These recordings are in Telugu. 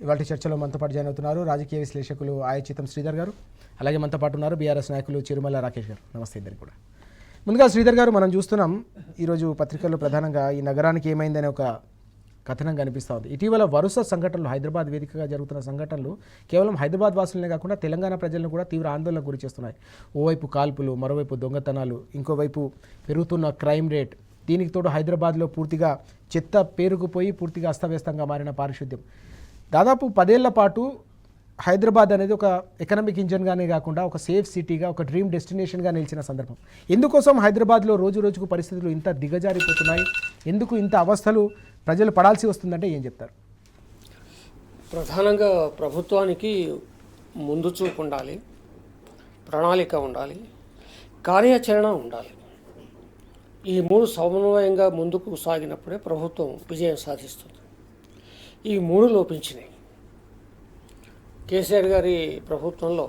ఇవాళ చర్చలో మనతో పాటు జాయిన్ అవుతున్నారు రాజకీయ విశ్లేషకులు ఆయచితం శ్రీధర్ గారు, అలాగే మనతో పాటు ఉన్నారు బీఆర్ఎస్ నాయకులు చిరుమల రాకేష్ గారు. నమస్తే ఇద్దరికి కూడా. ముందుగా శ్రీధర్ గారు, మనం చూస్తున్నాం ఈరోజు పత్రికల్లో ప్రధానంగా ఈ నగరానికి ఏమైందనే ఒక కథనం కనిపిస్తూ ఉంది. ఇటీవల వరుస సంఘటనలు, హైదరాబాద్ వేదికగా జరుగుతున్న సంఘటనలు కేవలం హైదరాబాద్ వాసులనే కాకుండా తెలంగాణ ప్రజలను కూడా తీవ్ర ఆందోళనకు గురి చేస్తున్నాయి. ఓవైపు కాల్పులు, మరోవైపు దొంగతనాలు, ఇంకోవైపు పెరుగుతున్న క్రైమ్ రేట్, దీనికి తోడు హైదరాబాద్లో పూర్తిగా చెత్త పేరుకుపోయి పూర్తిగా అస్తవ్యస్తంగా మారిన పారిశుద్ధ్యం. దాదాపు 10 ఏళ్ల పాటు హైదరాబాద్ అనేది ఒక ఎకనామిక్ ఇంజన్గానే కాకుండా ఒక సేఫ్ సిటీగా, ఒక డ్రీమ్ డెస్టినేషన్గా నిలిచిన సందర్భం. ఎందుకోసం హైదరాబాద్లో రోజు రోజుకు పరిస్థితులు ఇంత దిగజారిపోతున్నాయి? ఎందుకు ఇంత అవస్థలు ప్రజలు పడాల్సి వస్తుందంటే ఏం చెప్తారు? ప్రధానంగా ప్రభుత్వానికి ముందు చూపు ఉండాలి, ప్రణాళిక ఉండాలి, కార్యాచరణ ఉండాలి. ఈ 3 సమన్వయంగా ముందుకు సాగినప్పుడే ప్రభుత్వం విజయం సాధిస్తుంది. ఈ 3 లోపించినాయి. కేసీఆర్ గారి ప్రభుత్వంలో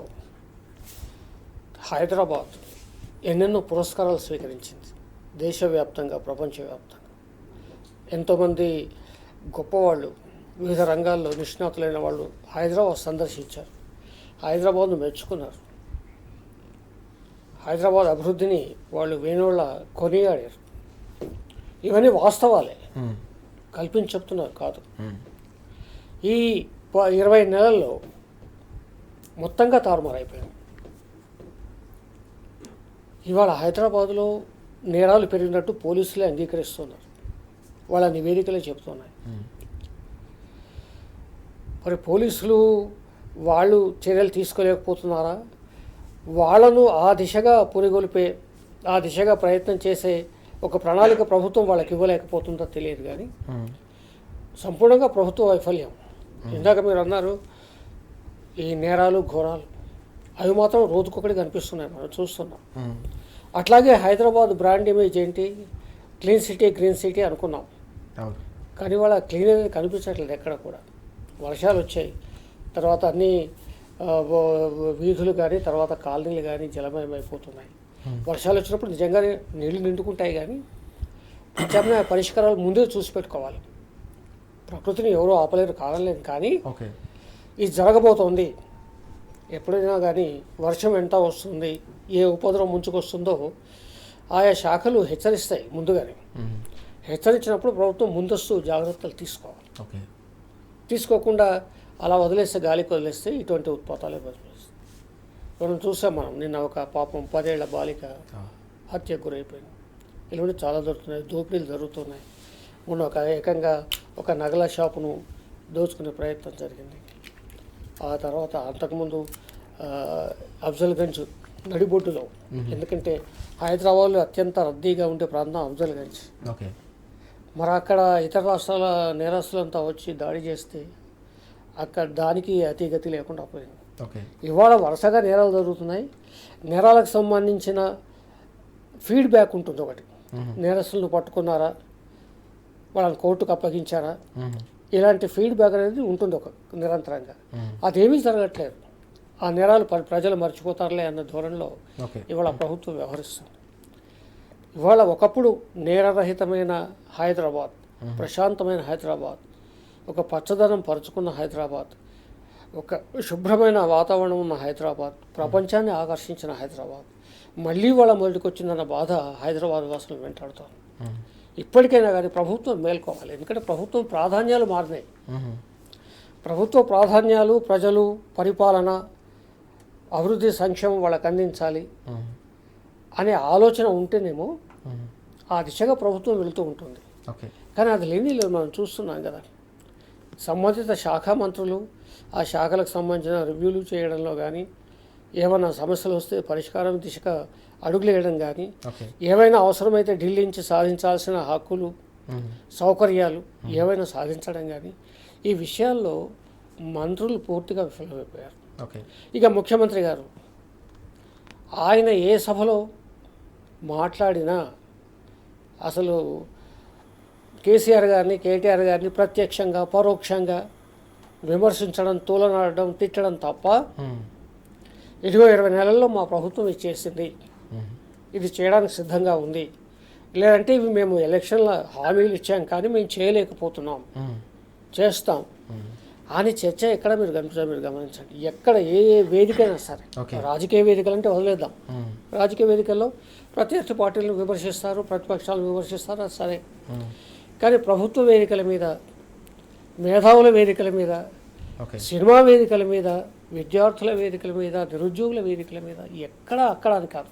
హైదరాబాద్ ఎన్నెన్నో పురస్కారాలు స్వీకరించింది, దేశవ్యాప్తంగా, ప్రపంచవ్యాప్తంగా. ఎంతోమంది గొప్పవాళ్ళు, వివిధ రంగాల్లో నిష్ణాతులైన వాళ్ళు హైదరాబాద్ సందర్శించారు, హైదరాబాద్ను మెచ్చుకున్నారు. హైదరాబాద్ అభివృద్ధిని వాళ్ళు వేణోళ్ళ కొనియాడారు. ఇవన్నీ వాస్తవాలే, కల్పించి చెప్తున్నారు కాదు. ఈ 20 నెలల్లో మొత్తంగా తారుమారైపోయింది. ఇవాళ హైదరాబాద్లో నేరాలు పెరిగినట్టు పోలీసులే అంగీకరిస్తున్నారు, వాళ్ళ నివేదికలే చెబుతున్నాయి. మరి పోలీసులు వాళ్ళు చర్యలు తీసుకోలేకపోతున్నారా? వాళ్ళను ఆ దిశగా పురిగొల్పే, ఆ దిశగా ప్రయత్నం చేసే ఒక ప్రణాళిక ప్రభుత్వం వాళ్ళకి ఇవ్వలేకపోతుందో తెలియదు. కానీ సంపూర్ణంగా ప్రభుత్వ వైఫల్యం. ఇందాక మీరు అన్నారు ఈ నేరాలు, ఘోరాలు, అవి మాత్రం రోజుకొకటి కనిపిస్తున్నాయి, మనం చూస్తున్నాం. అట్లాగే హైదరాబాద్ బ్రాండ్ ఇమేజ్ ఏంటి? క్లీన్ సిటీ, గ్రీన్ సిటీ అనుకున్నాం. కానీ వాళ్ళ క్లీన్ అనేది కనిపించట్లేదు ఎక్కడ కూడా. వర్షాలు వచ్చాయి, తర్వాత అన్నీ వీధులు కానీ, తర్వాత కాలనీలు కానీ జలమయమైపోతున్నాయి. వర్షాలు వచ్చినప్పుడు నిజంగానే నీళ్లు నిండుకుంటాయి. కానీ ప్రత్యామ్నాయ పరిష్కారాలు ముందే చూసి పెట్టుకోవాలి. ప్రకృతిని ఎవరూ ఆపలేరు, కానలేదు. కానీ ఇది జరగబోతోంది. ఎప్పుడైనా కానీ వర్షం ఎంత వస్తుంది, ఏ ఉపద్రవం ముంచుకొస్తుందో ఆయా శాఖలు హెచ్చరిస్తాయి ముందుగానే. హెచ్చరించినప్పుడు ప్రభుత్వం ముందస్తు జాగ్రత్తలు తీసుకోవాలి. తీసుకోకుండా అలా వదిలేస్తే, గాలికి వదిలేస్తే ఇటువంటి ఉత్పాతాలే వదిలేస్తాయి. మనం చూసాం. నిన్న ఒక పాపం 10 ఏళ్ల బాలిక హత్యకు గురైపోయింది. ఇలాంటి చాలా జరుగుతున్నాయి, దోపిడీలు జరుగుతున్నాయి. మొన్న ఏకంగా ఒక నగల షాపును దోచుకునే ప్రయత్నం జరిగింది. ఆ తర్వాత అంతకుముందు అఫ్జల్గంజ్ నడిబొడ్డులో, ఎందుకంటే హైదరాబాద్లో అత్యంత రద్దీగా ఉండే ప్రాంతం అఫ్జల్గంజ్. మరి అక్కడ ఇతర రాష్ట్రాల నేరస్తులంతా వచ్చి దాడి చేస్తే అక్కడ దానికి అతిగతి లేకుండా పోయింది. ఇవాళ వరుసగా నేరాలు జరుగుతున్నాయి. నేరాలకు సంబంధించిన ఫీడ్బ్యాక్ ఉంటుంది ఒకటి. నేరస్తులను పట్టుకున్నారా, వాళ్ళని కోర్టుకు అప్పగించారా, ఇలాంటి ఫీడ్బ్యాక్ అనేది ఉంటుంది ఒక నిరంతరంగా. అదేమీ జరగట్లేదు. ఆ నేరాలు ప్రజలు మర్చిపోతారులే అన్న ధోరణిలో ఇవాళ ప్రభుత్వం వ్యవహరిస్తుంది. ఇవాళ ఒకప్పుడు నేరరహితమైన హైదరాబాద్, ప్రశాంతమైన హైదరాబాద్, ఒక పచ్చదనం పరుచుకున్న హైదరాబాద్, ఒక శుభ్రమైన వాతావరణం ఉన్న హైదరాబాద్, ప్రపంచాన్ని ఆకర్షించిన హైదరాబాద్ మళ్ళీ వాళ్ళ మొదటికొచ్చిందన్న బాధ హైదరాబాద్ వాసులు వెంటాడుతారు. ఇప్పటికైనా కానీ ప్రభుత్వం మేల్కోవాలి. ఎందుకంటే ప్రభుత్వం ప్రాధాన్యాలు మారినాయి. ప్రభుత్వ ప్రాధాన్యాలు, ప్రజలు, పరిపాలన, అభివృద్ధి, సంక్షేమం వాళ్ళకి అందించాలి అనే ఆలోచన ఉంటేనేమో ఆ దిశగా ప్రభుత్వం వెళుతూ ఉంటుంది. కానీ అది లేని మనం చూస్తున్నాం కదా. సంబంధిత శాఖా మంత్రులు ఆ శాఖలకు సంబంధించిన రివ్యూలు చేయడంలో కానీ, ఏమైనా సమస్యలు వస్తే పరిష్కారం దిశగా అడుగులు వేయడం కానీ, ఏవైనా అవసరమైతే ఢిల్లీ నుంచి సాధించాల్సిన హక్కులు, సౌకర్యాలు ఏవైనా సాధించడం కానీ, ఈ విషయాల్లో మంత్రులు పూర్తిగా విఫలమైపోయారు. ఇక ముఖ్యమంత్రి గారు ఆయన ఏ సభలో మాట్లాడినా అసలు కేసీఆర్ గారిని, కేటీఆర్ గారిని ప్రత్యక్షంగా, పరోక్షంగా విమర్శించడం, తూలనాడడం, తిట్టడం తప్ప ఇదిగో 20 నెలల్లో మా ప్రభుత్వం ఇది చేసింది, ఇది చేయడానికి సిద్ధంగా ఉంది, లేదంటే ఇవి మేము ఎలక్షన్ల హామీలు ఇచ్చాం కానీ మేము చేయలేకపోతున్నాం, చేస్తాం అని చర్చ ఎక్కడ మీరు గమనించండి. ఎక్కడ ఏ వేదికైనా సరే, రాజకీయ వేదికలు అంటే వదిలేద్దాం. రాజకీయ వేదికల్లో ప్రత్యర్థి పార్టీలను విమర్శిస్తారు, ప్రతిపక్షాలను విమర్శిస్తారు, అది సరే. కానీ ప్రభుత్వ వేదికల మీద, మేధావుల వేదికల మీద, సినిమా వేదికల మీద, విద్యార్థుల వేదికల మీద, నిరుద్యోగుల వేదికల మీద ఎక్కడ అక్కడ అని కాదు.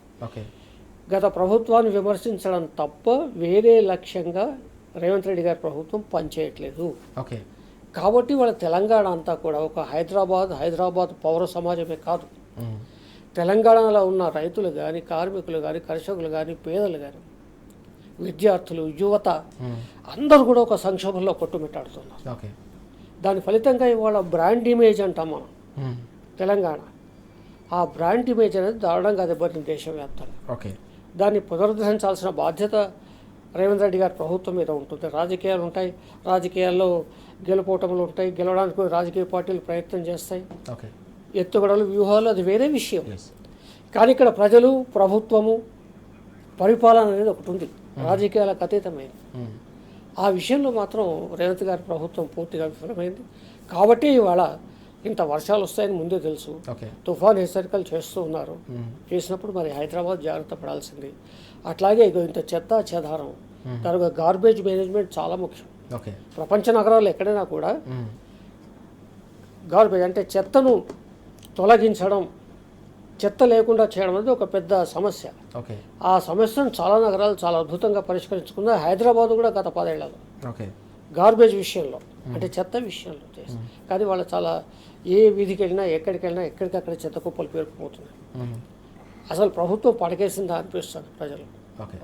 గత ప్రభుత్వాన్ని విమర్శించడం తప్ప వేరే లక్ష్యంగా రేవంత్ రెడ్డి గారి ప్రభుత్వం పనిచేయట్లేదు. కాబట్టి వాళ్ళ తెలంగాణ అంతా కూడా ఒక హైదరాబాద్ పౌర సమాజమే కాదు, తెలంగాణలో ఉన్న రైతులు కానీ, కార్మికులు కానీ, కర్షకులు కానీ, పేదలు కానీ, విద్యార్థులు, యువత అందరూ కూడా ఒక సంక్షోభంలో కొట్టుమిట్టాడుతున్నారు. దాని ఫలితంగా ఇవాళ బ్రాండ్ ఇమేజ్ అంటాం మనం తెలంగాణ. ఆ బ్రాండ్ ఇమేజ్ అనేది దారుణంగా దెబ్బతింది దేశవ్యాప్తంగా. దాన్ని పునరుద్ధరించాల్సిన బాధ్యత రేవంత్ రెడ్డి గారి ప్రభుత్వం మీద ఉంటుంది. రాజకీయాలు ఉంటాయి, రాజకీయాల్లో గెలుపోవటములు ఉంటాయి, గెలవడానికి రాజకీయ పార్టీలు ప్రయత్నం చేస్తాయి, ఎత్తుగడలు, వ్యూహాలు, అది వేరే విషయం. కానీ ఇక్కడ ప్రజలు, ప్రభుత్వము, పరిపాలన అనేది ఒకటి ఉంది, రాజకీయాలకు అతీతమైంది. ఆ విషయంలో మాత్రం రేవంత్ గారి ప్రభుత్వం పూర్తిగా విఫలమైంది. కాబట్టి ఇవాళ ఇంత వర్షాలు వస్తాయని ముందే తెలుసు, తుఫాన్ హెచ్చరికలు చేస్తూ ఉన్నారు. చేసినప్పుడు మరి హైదరాబాద్ జాగ్రత్త పడాల్సింది. అట్లాగే ఇంత చెత్త చెదారం, తర్వాత గార్బేజ్ మేనేజ్మెంట్ చాలా ముఖ్యం. ప్రపంచ నగరాల్లో ఎక్కడైనా కూడా గార్బేజ్ అంటే చెత్తను తొలగించడం, చెత్త లేకుండా చేయడం అనేది ఒక పెద్ద సమస్య. ఆ సమస్యను చాలా నగరాలు చాలా అద్భుతంగా పరిష్కరించుకుంది. హైదరాబాద్ కూడా గత 10 ఏళ్లలో గార్బేజ్ విషయంలో, అంటే చెత్త విషయంలో చేసి. కానీ వాళ్ళు చాలా ఏ వీధికి వెళ్ళినా, ఎక్కడికి వెళ్ళినా, ఎక్కడికక్కడ చెత్త కుప్పలు పేరుకుపోతున్నాయి. అసలు ప్రభుత్వం పడకేసిందా అనిపిస్తుంది ప్రజలు,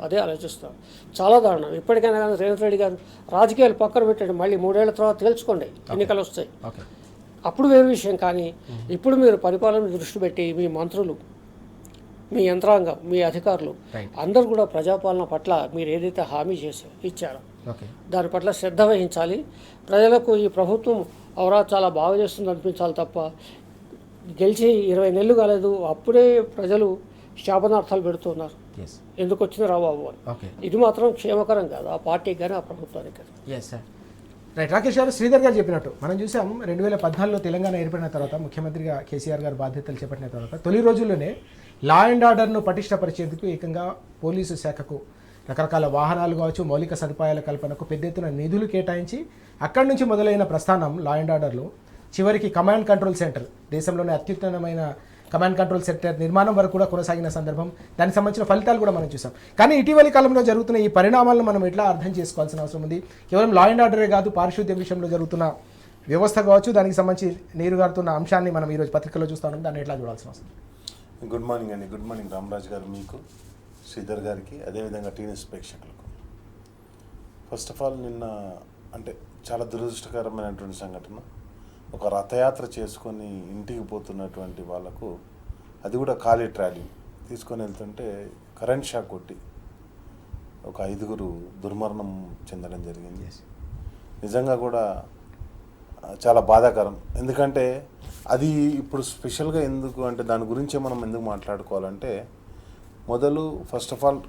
అదే ఆలోచిస్తారు. చాలా దారుణం. ఇప్పటికైనా కానీ రేవంత్ రెడ్డి గారు రాజకీయాలు పక్కన పెట్టండి, మళ్ళీ 3 ఏళ్ల తర్వాత తెలుసుకోండి, ఎన్నికలు వస్తాయి, అప్పుడు వేరే విషయం. కానీ ఇప్పుడు మీరు పరిపాలన దృష్టి పెట్టి మీ మంత్రులు, మీ యంత్రాంగం, మీ అధికారులు అందరూ కూడా ప్రజాపాలన పట్ల మీరు ఏదైతే హామీ ఇచ్చారో దాని పట్ల శ్రద్ధ వహించాలి. ప్రజలకు ఈ ప్రభుత్వం అవరా చాలా బాగా చేస్తుంది అనిపించాలి తప్ప, గెలిచి 20 నెలలు కాలేదు అప్పుడే ప్రజలు శాపనార్థాలు పెడుతున్నారు, ఎందుకు వచ్చింది రాబాబు అని. ఇది మాత్రం క్షేమకరం కాదు ఆ పార్టీకి కానీ, ఆ ప్రభుత్వానికి కానీ. రైట్. రాకేష్ గారు, శ్రీధర్ గారు చెప్పినట్టు మనం చూసాం 2014లో తెలంగాణ ఏర్పడిన తర్వాత, ముఖ్యమంత్రిగా కేసీఆర్ గారు బాధ్యతలు చేపట్టిన తర్వాత తొలి రోజుల్లోనే లా అండ్ ఆర్డర్ను పటిష్టపరిచేందుకు ఏకంగా పోలీసు శాఖకు రకరకాల వాహనాలు కావచ్చు, మౌలిక సదుపాయాల కల్పనకు పెద్ద ఎత్తున నిధులు కేటాయించి అక్కడి నుంచి మొదలైన ప్రస్థానం లా అండ్ ఆర్డర్లో చివరికి కమాండ్ కంట్రోల్ సెంటర్, దేశంలోనే అత్యుత్తమమైన కమాండ్ కంట్రోల్ సెంటర్ నిర్మాణం వరకు కూడా కొనసాగిన సందర్భం, దానికి సంబంధించిన ఫలితాలు కూడా మనం చూసాం. కానీ ఇటీవలి కాలంలో జరుగుతున్న ఈ పరిణామాలను మనం ఎట్లా అర్థం చేసుకోవాల్సిన అవసరం ఉంది? కేవలం లా అండ్ ఆర్డరే కాదు, పారిశుద్ధ్య విషయంలో జరుగుతున్న వ్యవస్థ కావచ్చు, దానికి సంబంధించి నీరు గారుతున్న అంశాన్ని మనం ఈరోజు పత్రికల్లో చూస్తా ఉన్నాం, దాన్ని ఎట్లా చూడాల్సిన అవసరం? గుడ్ మార్నింగ్ అండి. గుడ్ మార్నింగ్ రామరాజు గారు, మీకు, శ్రీధర్ గారికి, అదేవిధంగా టీఎస్ ప్రేక్షకులకు. ఫస్ట్ ఆఫ్ ఆల్ నిన్న అంటే చాలా దురదృష్టకరమైనటువంటి సంఘటన. ఒక రథయాత్ర చేసుకొని ఇంటికి పోతున్నటువంటి వాళ్ళకు, అది కూడా ఖాళీ ట్రాలీ తీసుకొని వెళ్తుంటే కరెంట్ షాక్ కొట్టి ఒక 5గురు దుర్మరణం చెందడం జరిగింది. నిజంగా కూడా చాలా బాధాకరం. ఎందుకంటే అది ఇప్పుడు స్పెషల్గా ఎందుకు అంటే దాని గురించే మనం ఎందుకు మాట్లాడుకోవాలంటే, మొదలు ఫస్ట్ ఆఫ్ ఆల్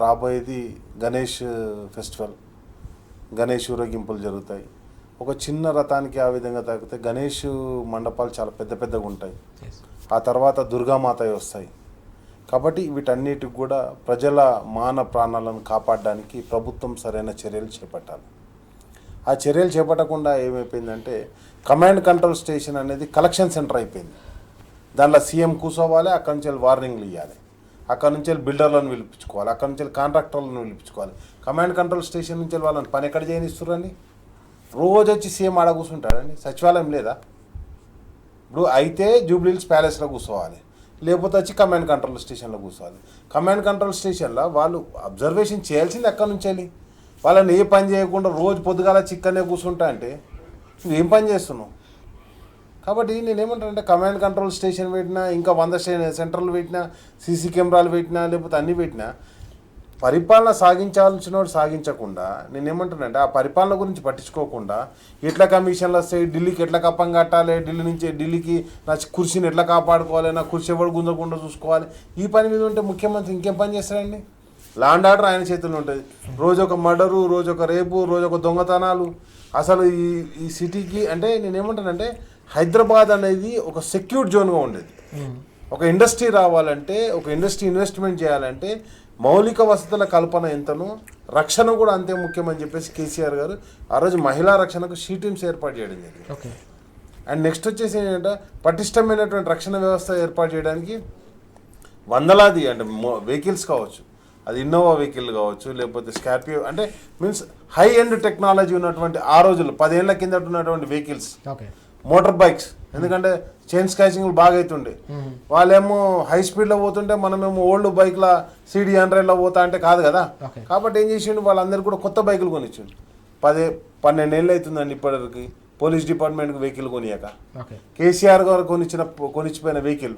రాబోయేది గణేష్ ఫెస్టివల్, గణేష్ ఊరేగింపులు జరుగుతాయి. ఒక చిన్న రథానికి ఆ విధంగా తాగితే గణేష్ మండపాలు చాలా పెద్ద పెద్దగా ఉంటాయి. ఆ తర్వాత దుర్గామాత వస్తాయి. కాబట్టి వీటన్నిటికి కూడా ప్రజల మాన ప్రాణాలను కాపాడడానికి ప్రభుత్వం సరైన చర్యలు చేపట్టాలి. ఆ చర్యలు చేపట్టకుండా ఏమైపోయిందంటే కమాండ్ కంట్రోల్ స్టేషన్ అనేది కలెక్షన్ సెంటర్ అయిపోయింది. దాంట్లో సీఎం కూర్చోవాలి, అక్కడి నుంచి వార్నింగ్లు ఇవ్వాలి, అక్కడి నుంచి బిల్డర్లను పిలిపించుకోవాలి, అక్కడి నుంచి కాంట్రాక్టర్లను పిలిపించుకోవాలి. కమాండ్ కంట్రోల్ స్టేషన్ నుంచి వాళ్ళని పని ఎక్కడ చేయనిస్తున్నారండి? రోజు వచ్చి సీఎం ఆడ కూర్చుంటాడండి. సచివాలయం లేదా? ఇప్పుడు అయితే జూబ్లీహిల్స్ ప్యాలెస్లో కూర్చోవాలి, లేకపోతే వచ్చి కమాండ్ కంట్రోల్ స్టేషన్లో కూర్చోవాలి. కమాండ్ కంట్రోల్ స్టేషన్లో వాళ్ళు అబ్జర్వేషన్ చేయాల్సింది ఎక్కడి నుంచి వెళ్ళి, వాళ్ళని ఏ పని చేయకుండా రోజు పొద్దుగాల చిక్కనే కూర్చుంటా అంటే నువ్వేం పని చేస్తున్నావు? కాబట్టి నేనేమంటానంటే కమాండ్ కంట్రోల్ స్టేషన్ పెట్టినా, ఇంకా 100 సెంటర్లు పెట్టినా, సీసీ కెమెరాలు పెట్టినా, లేకపోతే అన్నీ పెట్టినా పరిపాలన సాగించాల్సినోడు సాగించకుండా, నేనేమంటానంటే ఆ పరిపాలన గురించి పట్టించుకోకుండా ఎట్లా కమిషన్లు వస్తాయి, ఢిల్లీకి ఎట్లా కప్పం కట్టాలి, ఢిల్లీకి నా కుర్చీని ఎట్లా కాపాడుకోవాలి, నా కుర్చీ ఎవడు గుంజకుండా చూసుకోవాలి, ఈ పని మీద ఉంటే ముఖ్యమంత్రి ఇంకేం పని చేస్తాడండి? లా అండ్ ఆర్డర్ ఆయన చేతుల్లో ఉంటుంది. రోజు ఒక మర్డరు, రోజు ఒక రేపు, రోజు ఒక దొంగతనాలు, అసలు ఈ సిటీకి అంటే నేనేమంటానంటే హైదరాబాద్ అనేది ఒక సెక్యూర్డ్ జోన్గా ఉండేది. ఒక ఇండస్ట్రీ రావాలంటే, ఒక ఇండస్ట్రీ ఇన్వెస్ట్మెంట్ చేయాలంటే మౌలిక వసతుల కల్పన ఎంతనో రక్షణ కూడా అంతే ముఖ్యమని చెప్పేసి కేసీఆర్ గారు ఆ రోజు మహిళా రక్షణకు షీ టీమ్స్ ఏర్పాటు చేయడం జరిగింది. ఓకే. అండ్ నెక్స్ట్ వచ్చేసి ఏంటంటే పటిష్టమైనటువంటి రక్షణ వ్యవస్థ ఏర్పాటు చేయడానికి వందలాది అంటే వెహికల్స్ కావచ్చు, అది ఇన్నోవా వెహికల్ కావచ్చు, లేకపోతే స్కార్పియో, అంటే మీన్స్ హై ఎండ్ టెక్నాలజీ ఉన్నటువంటి ఆ రోజుల్లో 10 ఏళ్ల కిందట ఉన్నటువంటి వెహికల్స్, ఓకే, మోటార్ బైక్స్. ఎందుకంటే చైన్ స్కాచింగ్లు బాగా అవుతుండే, వాళ్ళేమో హై స్పీడ్లో పోతుంటే మనమేమో ఓల్డ్ బైక్ల సిడి 100లో పోతా అంటే కాదు కదా. కాబట్టి ఏం చేసిండు, వాళ్ళందరూ కూడా కొత్త బైకులు కొనిచ్చిండు. 12 ఏళ్ళు అవుతుందండి ఇప్పటికి పోలీస్ డిపార్ట్మెంట్కి వెహికల్ కొనియాక. కేసీఆర్ గారు కొనిచ్చిపోయిన వెహికల్.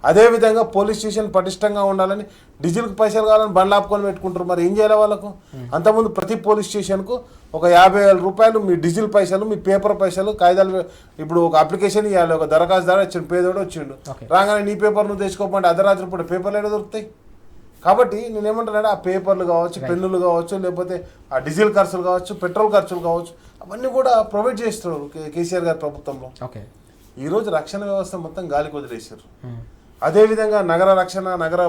అదేవిధంగా పోలీస్ స్టేషన్ పటిష్టంగా ఉండాలని డీజిల్కి పైసలు కావాలని బండ్లు ఆపుకొని పెట్టుకుంటారు. మరి ఏం చేయాలి వాళ్ళకు? అంతకుముందు ప్రతి పోలీస్ స్టేషన్కు ఒక 50,000 రూపాయలు మీ డీజిల్ పైసలు, మీ పేపర్ పైసలు, కాగితాలు. ఇప్పుడు ఒక అప్లికేషన్ ఇవ్వాలి, ఒక దరఖాస్తుదారు వచ్చిండు, పేదోడు వచ్చిండు, రాగానే నీ పేపర్ నువ్వు తెచ్చుకోమంటే అర్ధరాత్రి పూట పేపర్లు ఎక్కడ దొరుకుతాయి? కాబట్టి నేనేమంటానంటే ఆ పేపర్లు కావచ్చు, పెన్నులు కావచ్చు, లేకపోతే ఆ డీజిల్ ఖర్చులు కావచ్చు, పెట్రోల్ ఖర్చులు కావచ్చు, అవన్నీ కూడా ప్రొవైడ్ చేస్తున్నారు కేసీఆర్ గారి ప్రభుత్వంలో. ఈరోజు రక్షణ వ్యవస్థ మొత్తం గాలికి వదిలేశారు. అదేవిధంగా నగర రక్షణ, నగర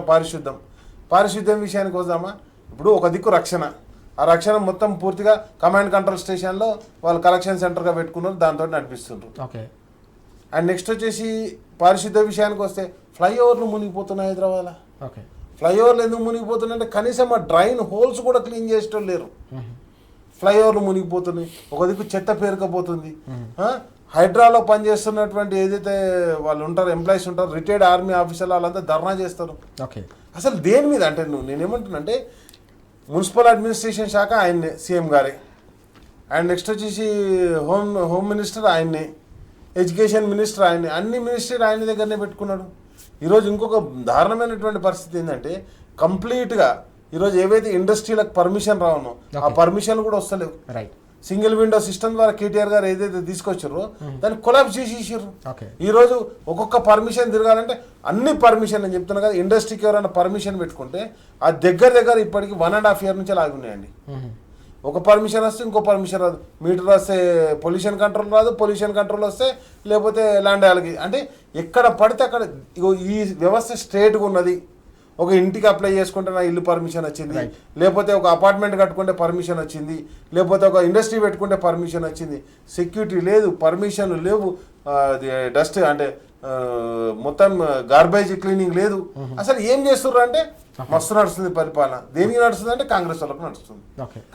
పారిశుద్ధ్యం విషయానికి వద్దామా. ఇప్పుడు ఒక దిక్కు రక్షణ, ఆ రక్షణ మొత్తం పూర్తిగా కమాండ్ కంట్రోల్ స్టేషన్లో వాళ్ళు కలెక్షన్ సెంటర్గా పెట్టుకున్నారు, దాంతో నడిపిస్తుంటారు. అండ్ నెక్స్ట్ వచ్చేసి పారిశుద్ధ్య విషయానికి వస్తే ఫ్లైఓవర్లు మునిగిపోతున్నాయి హైదరాబాద్లో. ఫ్లైఓవర్లు ఎందుకు మునిగిపోతున్నాయంటే కనీసం ఆ డ్రైన్ హోల్స్ కూడా క్లీన్ చేసేటోళ్ళు లేరు. ఫ్లైఓవర్లు మునిగిపోతున్నాయి, ఒక దిక్కు చెత్త పేరుకపోతుంది. హైడ్రాలో పనిచేస్తున్నటువంటి ఏదైతే వాళ్ళు ఉంటారు, ఎంప్లాయీస్ ఉంటారు, రిటైర్డ్ ఆర్మీ ఆఫీసర్లు, వాళ్ళంతా ధర్నా చేస్తారు. అసలు దేని మీద అంటే నేనేమంటున్నానంటే మున్సిపల్ అడ్మినిస్ట్రేషన్ శాఖ ఆయన్నే, సీఎం గారే. అండ్ నెక్స్ట్ వచ్చేసి హోమ్ మినిస్టర్ ఆయన్నే, ఎడ్యుకేషన్ మినిస్టర్ ఆయన్నే, అన్ని మినిస్టర్ ఆయన దగ్గరనే పెట్టుకున్నాడు. ఈరోజు ఇంకొక దారుణమైనటువంటి పరిస్థితి ఏంటంటే కంప్లీట్గా ఈరోజు ఏవైతే ఇండస్ట్రీలకు పర్మిషన్ రావనో ఆ పర్మిషన్లు కూడా వస్తలేవు. సింగిల్ విండో సిస్టమ్ ద్వారా కేటీఆర్ గారు ఏదైతే తీసుకొచ్చారో దాన్ని కొలాప్స్ చేసేసారు. ఈరోజు ఒక్కొక్క పర్మిషన్ తిరగాలంటే అన్ని పర్మిషన్ నేను చెప్తున్నా కదా, ఇండస్ట్రీకి ఎవరైనా పర్మిషన్ పెట్టుకుంటే ఆ దగ్గర ఇప్పటికి 1.5 years నుంచి లాగి ఉన్నాయండి. ఒక పర్మిషన్ వస్తే ఇంకో పర్మిషన్ రాదు, మీటర్ వస్తే పొల్యూషన్ కంట్రోల్ రాదు, పొల్యూషన్ కంట్రోల్ వస్తే లేకపోతే ల్యాండ్ యాలకి, అంటే ఎక్కడ పడితే అక్కడ ఈ వ్యవస్థ స్ట్రేట్గా ఉన్నది. ఒక ఇంటికి అప్లై చేసుకుంటే నా ఇల్లు పర్మిషన్ వచ్చింది, లేకపోతే ఒక అపార్ట్మెంట్ కట్టుకుంటే పర్మిషన్ వచ్చింది, లేకపోతే ఒక ఇండస్ట్రీ పెట్టుకుంటే పర్మిషన్ వచ్చింది. సెక్యూరిటీ లేదు, పర్మిషన్ లేవు, డస్ట్ అంటే మొత్తం గార్బేజ్ క్లీనింగ్ లేదు. అసలు ఏం చేస్తున్నారు అంటే మస్తు నడుస్తుంది పరిపాలన. దేనికి నడుస్తుంది అంటే కాంగ్రెస్ వాళ్ళకి నడుస్తుంది.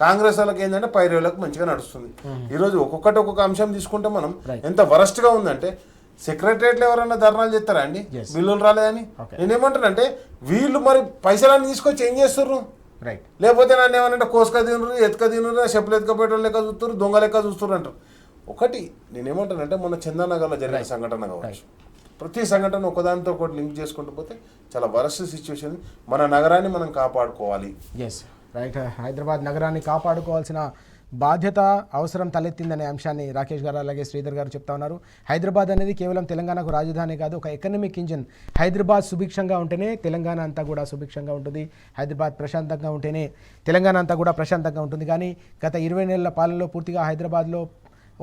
కాంగ్రెస్ వాళ్ళకి ఏంటంటే పైరేళ్ళకి మంచిగా నడుస్తుంది. ఈరోజు ఒక్కొక్క అంశం తీసుకుంటే మనం ఎంత వరస్ట్గా ఉందంటే సెక్రటరియట్లో ఎవరైనా ధర్నాలు చేస్తారా అండి బిల్లులు రాలేదని? నేనేమంటానంటే వీళ్ళు మరి పైసలన్నీ తీసుకొచ్చి ఏం చేస్తుర్రు? లేకపోతే నన్ను ఏమన్నా కోసుక తినరు, ఎత్తుక తినరు, చెప్పులు ఎత్తుకపోయేటోళ్ళు లెక్క చూస్తారు, దొంగ లెక్క చూస్తారు అంటారు. ఒకటి నేనేమంటానంటే మొన్న చందానగర్లో జరిగిన సంఘటన కావచ్చు, ప్రతి సంఘటన ఒకదానితో ఒకటి లింక్ చేసుకుంటూ పోతే చాలా వరస్ట్ సిచ్యువేషన్. మన నగరాన్ని మనం కాపాడుకోవాలి. హైదరాబాద్ నగరాన్ని కాపాడుకోవాల్సిన బాధ్యత, అవసరం తలెత్తిందనే అంశాన్ని రాకేష్ గారు అలాగే శ్రీధర్ గారు చెప్తా ఉన్నారు. హైదరాబాద్ అనేది కేవలం తెలంగాణకు రాజధాని కాదు, ఒక ఎకనామిక్ ఇంజిన్. హైదరాబాద్ సుభిక్షంగా ఉంటేనే తెలంగాణ అంతా కూడా సుభిక్షంగా ఉంటుంది. హైదరాబాద్ ప్రశాంతంగా ఉంటేనే తెలంగాణ అంతా కూడా ప్రశాంతంగా ఉంటుంది. కానీ గత 20 నెలల పాలనలో పూర్తిగా హైదరాబాద్లో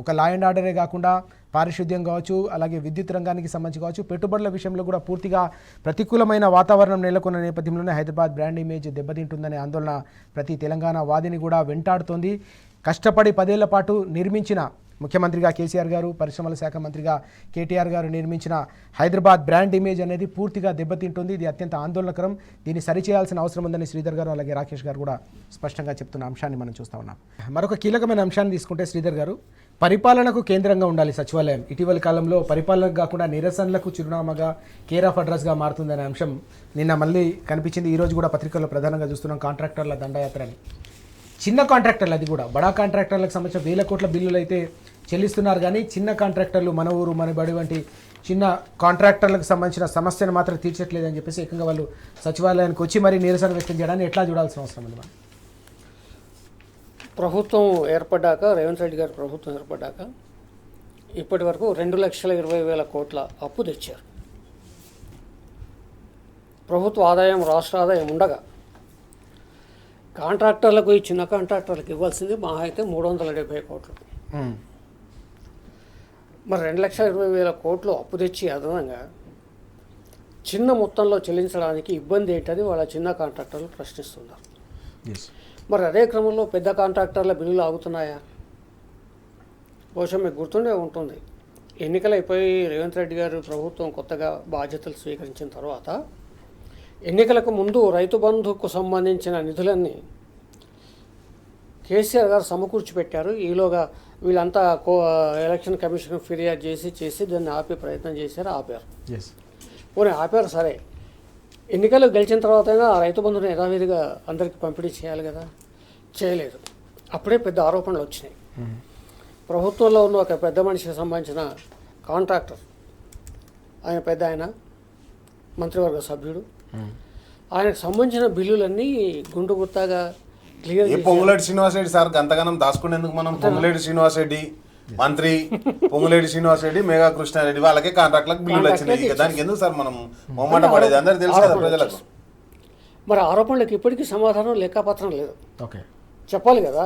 ఒక లా అండ్ ఆర్డరే కాకుండా పారిశుద్ధ్యం కావచ్చు, అలాగే విద్యుత్ రంగానికి సంబంధించి కావచ్చు, పెట్టుబడుల విషయంలో కూడా పూర్తిగా ప్రతికూలమైన వాతావరణం నెలకొన్న నేపథ్యంలోనే హైదరాబాద్ బ్రాండ్ ఇమేజ్ దెబ్బతింటుందనే ఆందోళన ప్రతి తెలంగాణ వాదిని కూడా వెంటాడుతోంది. కష్టపడి 10 ఏళ్ల పాటు నిర్మించిన ముఖ్యమంత్రిగా కేసీఆర్ గారు, పరిశ్రమల శాఖ మంత్రిగా కేటీఆర్ గారు నిర్మించిన హైదరాబాద్ బ్రాండ్ ఇమేజ్ అనేది పూర్తిగా దెబ్బతింటుంది. ఇది అత్యంత ఆందోళనకరం. దీన్ని సరిచేయాల్సిన అవసరం ఉందని శ్రీధర్ గారు అలాగే రాకేష్ గారు కూడా స్పష్టంగా చెప్తున్న అంశాన్ని మనం చూస్తూ ఉన్నాం. మరొక కీలకమైన అంశాన్ని తీసుకుంటే శ్రీధర్ గారు, పరిపాలనకు కేంద్రంగా ఉండాలి సచివాలయం. ఇటీవలి కాలంలో పరిపాలనకు కాకుండా నిరసనలకు చిరునామాగా, కేర్ ఆఫ్ అడ్రస్గా మారుతుందనే అంశం నిన్న మళ్ళీ కనిపించింది. ఈరోజు కూడా పత్రికల్లో ప్రధానంగా చూస్తున్నాం కాంట్రాక్టర్ల దండయాత్రని. చిన్న కాంట్రాక్టర్లు, అది కూడా బడా కాంట్రాక్టర్లకు సంబంధించిన 1000 కోట్ల బిల్లులు అయితే చెల్లిస్తున్నారు. కానీ చిన్న కాంట్రాక్టర్లు, మన ఊరు మన బడి వంటి చిన్న కాంట్రాక్టర్లకు సంబంధించిన సమస్యను మాత్రం తీర్చట్లేదని చెప్పేసి ఏకంగా వాళ్ళు సచివాలయానికి వచ్చి మరీ నిరసన వ్యక్తం చేయడాన్ని ఎట్లా చూడాల్సిన అవసరం ఉంది? ప్రభుత్వం ఏర్పడ్డాక, రేవంత్ రెడ్డి గారి ప్రభుత్వం ఏర్పడ్డాక ఇప్పటి వరకు 2,20,000 కోట్ల అప్పు తెచ్చారు. ప్రభుత్వ ఆదాయం, రాష్ట్ర ఆదాయం ఉండగా కాంట్రాక్టర్లకు, ఈ చిన్న కాంట్రాక్టర్లకు ఇవ్వాల్సింది మహా అయితే 370 కోట్లు. మరి 2,20,000 కోట్లు అప్పు తెచ్చి అదనంగా చిన్న మొత్తంలో చెల్లించడానికి ఇబ్బంది ఏంటని వాళ్ళ చిన్న కాంట్రాక్టర్లు ప్రశ్నిస్తున్నారు. ఎస్. మరి అదే క్రమంలో పెద్ద కాంట్రాక్టర్ల బిల్లులు ఆగుతున్నాయా? బహుశా మీకు గుర్తుండే ఉంటుంది, ఎన్నికలు అయిపోయి రేవంత్ రెడ్డి గారు ప్రభుత్వం కొత్తగా బాధ్యతలు స్వీకరించిన తర్వాత ఎన్నికలకు ముందు రైతు బంధుకు సంబంధించిన నిధులన్నీ కేసీఆర్ గారు సమకూర్చి పెట్టారు. ఈలోగా వీళ్ళంతా ఎలక్షన్ కమిషన్ ఫిర్యాదు చేసి దాన్ని ఆపే ప్రయత్నం చేశారు, ఆపారు. ఎస్. పోనీ ఆపారు, సరే. ఎన్నికలు గెలిచిన తర్వాత అయినా ఆ రైతు బంధుని యథావిధిగా అందరికీ పంపిణీ చేయాలి కదా, చేయలేదు. అప్పుడే పెద్ద ఆరోపణలు వచ్చినాయి. ప్రభుత్వంలో ఉన్న ఒక పెద్ద మనిషికి సంబంధించిన కాంట్రాక్టర్, ఆయన మంత్రివర్గ సభ్యుడు, ఆయనకు సంబంధించిన బిల్లులన్నీ గుండు గుత్తాగా క్లియర్ ఏ పొంగులేటి శ్రీనివాస్ రెడ్డి సార్ గంతగానం దాచుకునేందుకు మనం పొంగులేటి శ్రీనివాస్ రెడ్డి మంత్రి, పొంగులేటి శ్రీనివాస్ రెడ్డి, మేఘా కృష్ణారెడ్డి వాళ్ళకే కాంట్రాక్ట్లకు బిల్లులు వచ్చినాయి. దానికి ఎందుకు సార్ మనం మొమ్మట పడేది? అందరికి తెలుసు కదా ప్రజలకు. మరి ఆరోపణలకు ఇప్పటికీ సమాధానం లెక్కపత్రం లేదు. ఓకే, చెప్పాలి కదా.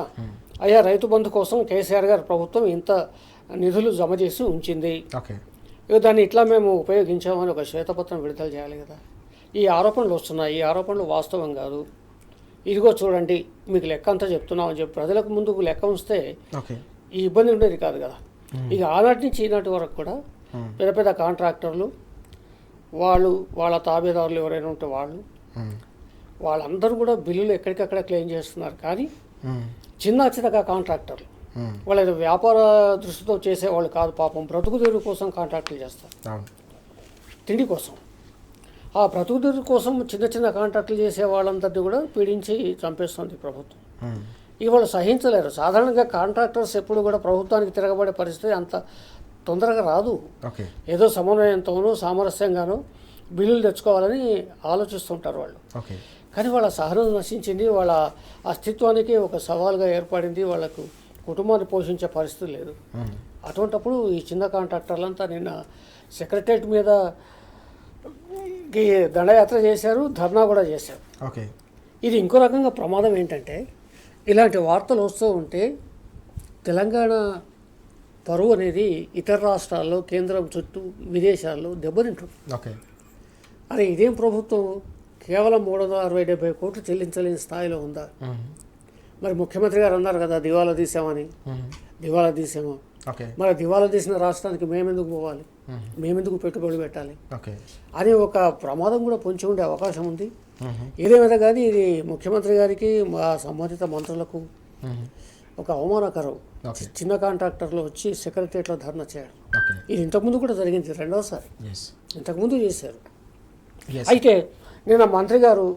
అయ్యా, రైతు బంధు కోసం కేసీఆర్ గారి ప్రభుత్వం ఇంత నిధులు జమ చేసి ఉంచింది, ఓకే, ఇక దాన్ని ఇట్లా మేము ఉపయోగించామని ఒక శ్వేతపత్రం విడుదల చేయాలి కదా. ఈ ఆరోపణలు వస్తున్నాయి, ఈ ఆరోపణలు వాస్తవం కాదు, ఇదిగో చూడండి మీకు లెక్క అంతా చెప్తున్నామని చెప్పి ప్రజలకు ముందుకు లెక్క ఉంచితే ఓకే, ఈ ఇబ్బంది ఉండేది కాదు కదా. ఇక ఆనాటి నుంచి ఈనాటి వరకు కూడా పెద్ద పెద్ద కాంట్రాక్టర్లు వాళ్ళ తాబేదారులు ఎవరైనా ఉంటే వాళ్ళందరూ కూడా బిల్లులు ఎక్కడికక్కడ క్లెయిమ్ చేస్తున్నారు. కానీ చిన్న కాంట్రాక్టర్లు వాళ్ళ వ్యాపార దృష్టితో చేసేవాళ్ళు కాదు, పాపం బ్రతుకు తెరువు కోసం కాంట్రాక్టులు చేస్తారు, తిండి కోసం. ఆ బ్రతుకు తెరువు కోసం చిన్న కాంట్రాక్టులు చేసే వాళ్ళందరినీ కూడా పీడించి చంపేస్తుంది ప్రభుత్వం. ఇక వాళ్ళు సహించలేరు. సాధారణంగా కాంట్రాక్టర్స్ ఎప్పుడు కూడా ప్రభుత్వానికి తిరగబడే పరిస్థితి అంత తొందరగా రాదు. ఏదో సమన్వయంతోనూ సామరస్యంగానూ బిల్లులు తెచ్చుకోవాలని ఆలోచిస్తుంటారు వాళ్ళు. కానీ వాళ్ళ సహనం నశించింది, వాళ్ళ అస్తిత్వానికి ఒక సవాల్గా ఏర్పడింది, వాళ్ళకు కుటుంబాన్ని పోషించే పరిస్థితి లేదు. అటువంటప్పుడు ఈ చిన్న కాంట్రాక్టర్లంతా నిన్న సెక్రటరేట్ మీద దండయాత్ర చేశారు, ధర్నా కూడా చేశారు. ఇది ఇంకో రకంగా ప్రమాదం ఏంటంటే, ఇలాంటి వార్తలు వస్తూ ఉంటే తెలంగాణ పరువు అనేది ఇతర రాష్ట్రాల్లో, కేంద్రం చుట్టూ, విదేశాల్లో దెబ్బతింటుంది. అరే ఇదేం ప్రభుత్వం కేవలం 360-70 కోట్లు చెల్లించలేని స్థాయిలో ఉందా? మరి ముఖ్యమంత్రి గారు అన్నారు కదా దివాలా తీసామని. దివాలా తీసాము, మరి దివాలా తీసిన రాష్ట్రానికి మేమెందుకు పోవాలి, మేమెందుకు పెట్టుబడి పెట్టాలి అనే ఒక ప్రమాదం కూడా పొంచి ఉండే అవకాశం ఉంది. ఏదేమైనా కానీ ఇది ముఖ్యమంత్రి గారికి, మా సంబంధిత మంత్రులకు ఒక అవమానకరం. చిన్న కాంట్రాక్టర్లు వచ్చి సెక్రటరియట్లో ధర్నా చేయడం, ఇది ఇంతకుముందు కూడా జరిగింది, రెండవసారి. ఇంతకుముందు చేశారు. అయితే నిన్న మంత్రి గారు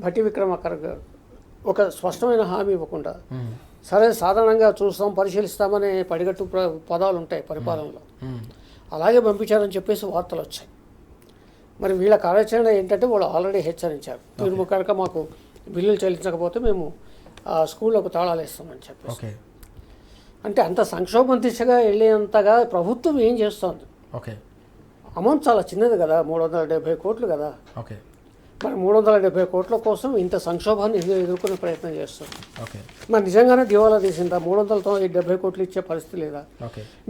భట్టి విక్రమార్క గారు ఒక స్పష్టమైన హామీ ఇవ్వకుండా, సరే సాధారణంగా చూస్తాం, పరిశీలిస్తామనే పడిగట్టు పదాలు ఉంటాయి పరిపాలనలో, అలాగే పంపించారని చెప్పేసి వార్తలు వచ్చాయి. మరి వీళ్ళ కార్యాచరణ ఏంటంటే వాళ్ళు ఆల్రెడీ హెచ్చరించారు, మీరు కనుక మాకు బిల్లులు చెల్లించకపోతే మేము స్కూళ్ళకు తాళాలు వేస్తామని చెప్పేసి. అంటే అంత సంక్షోభం దిశగా వెళ్ళేంతగా ప్రభుత్వం ఏం చేస్తోంది? అమౌంట్ చాలా చిన్నది కదా, 370 కోట్లు కదా. మరి 370 కోట్ల కోసం ఇంత సంక్షోభాన్ని ఎదుర్కొనే ప్రయత్నం చేస్తుంది. మరి నిజంగానే దివాలా తీసిందా? 370 కోట్లు ఇచ్చే పరిస్థితి లేదా?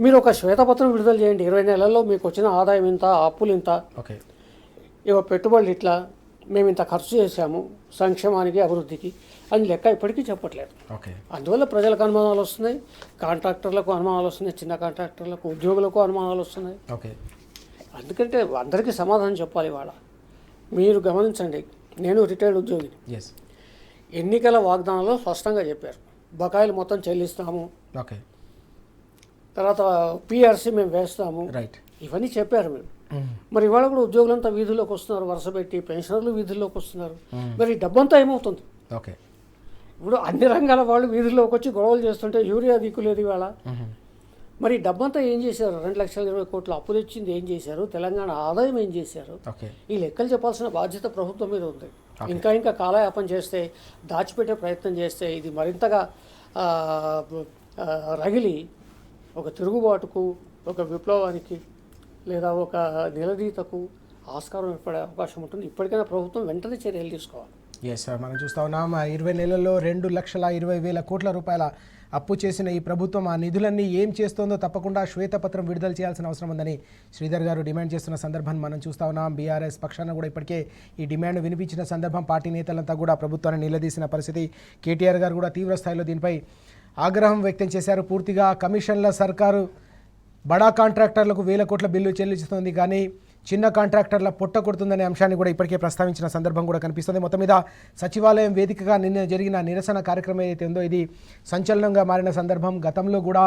మీరు ఒక శ్వేతపత్రం విడుదల చేయండి, 20 నెలల్లో మీకు వచ్చిన ఆదాయం ఇంత, అప్పులు ఇంత, ఇవ పెట్టుబడులు ఇట్లా, మేము ఇంత ఖర్చు చేశాము సంక్షేమానికి, అభివృద్ధికి అని లెక్క ఇప్పటికీ చెప్పట్లేదు. అందువల్ల ప్రజలకు అనుమానాలు వస్తున్నాయి, కాంట్రాక్టర్లకు అనుమానాలు వస్తున్నాయి, చిన్న కాంట్రాక్టర్లకు, ఉద్యోగులకు అనుమానాలు వస్తున్నాయి. అందుకంటే అందరికీ సమాధానం చెప్పాలి. ఇవాళ మీరు గమనించండి, నేను రిటైర్డ్ ఉద్యోగిని. ఎన్నికల వాగ్దానంలో స్పష్టంగా చెప్పారు, బకాయిలు మొత్తం చెల్లిస్తాము, తర్వాత పిఆర్సీ మేము వేస్తాము, ఇవన్నీ చెప్పారు మీరు. మరి ఇవాళ కూడా ఉద్యోగులంతా వీధుల్లోకి వస్తున్నారు, వరుస పెట్టి పెన్షనర్లు వీధుల్లోకి వస్తున్నారు. మరి ఈ డబ్బంతా ఏమవుతుంది? ఇప్పుడు అన్ని రంగాల వాళ్ళు వీధుల్లోకి వచ్చి గొడవలు చేస్తుంటే యూరియా దిక్కులేదు ఇవాళ. మరి డబ్బంతా ఏం చేశారు? 2,20,000 కోట్లు అప్పు తెచ్చింది ఏం చేశారు? తెలంగాణ ఆదాయం ఏం చేశారు? ఈ లెక్కలు చెప్పాల్సిన బాధ్యత ప్రభుత్వం మీద ఉంది. ఇంకా కాలయాపన చేస్తే, దాచిపెట్టే ప్రయత్నం చేస్తే ఇది మరింతగా రగిలి ఒక తిరుగుబాటుకు, ఒక విప్లవానికి, లేదా ఒక నిలదీతకు ఆస్కారం ఏర్పడే అవకాశం ఉంటుంది. ఇప్పటికైనా ప్రభుత్వం వెంటనే చర్యలు తీసుకోవాలి. మనం చూస్తూ ఉన్నాం 20 నెలల్లో 2,20,000 కోట్ల రూపాయల అప్పు చేసిన ఈ ప్రభుత్వం ఆ నిధులన్నీ ఏం చేస్తోందో తప్పకుండా శ్వేతపత్రం విడుదల చేయాల్సిన అవసరం ఉందని శ్రీధర్ గారు డిమాండ్ చేస్తున్న సందర్భాన్ని మనం చూస్తా ఉన్నాం. బీఆర్ఎస్ పక్షాన కూడా ఇప్పటికే ఈ డిమాండ్ వినిపించిన సందర్భం పార్టీ నేతలంతా కూడా ప్రభుత్వాన్ని నిలదీసిన పరిస్థితి. కేటీఆర్ గారు కూడా తీవ్ర స్థాయిలో దీనిపై ఆగ్రహం వ్యక్తం చేశారు. పూర్తిగా కమిషన్ల సర్కారు బడా కాంట్రాక్టర్లకు 1000 కోట్ల బిల్లు చెల్లిస్తుంది, కానీ చిన్న కాంట్రాక్టర్ల పొట్ట కొడుతుందనే అంశాన్ని కూడా ఇప్పటికే ప్రస్తావించిన సందర్భం కూడా కనిపిస్తుంది. మొత్తం మీద సచివాలయం వేదికగా నిన్న జరిగిన నిరసన కార్యక్రమం ఏదైతే ఉందో ఇది సంచలనంగా మారిన సందర్భం. గతంలో కూడా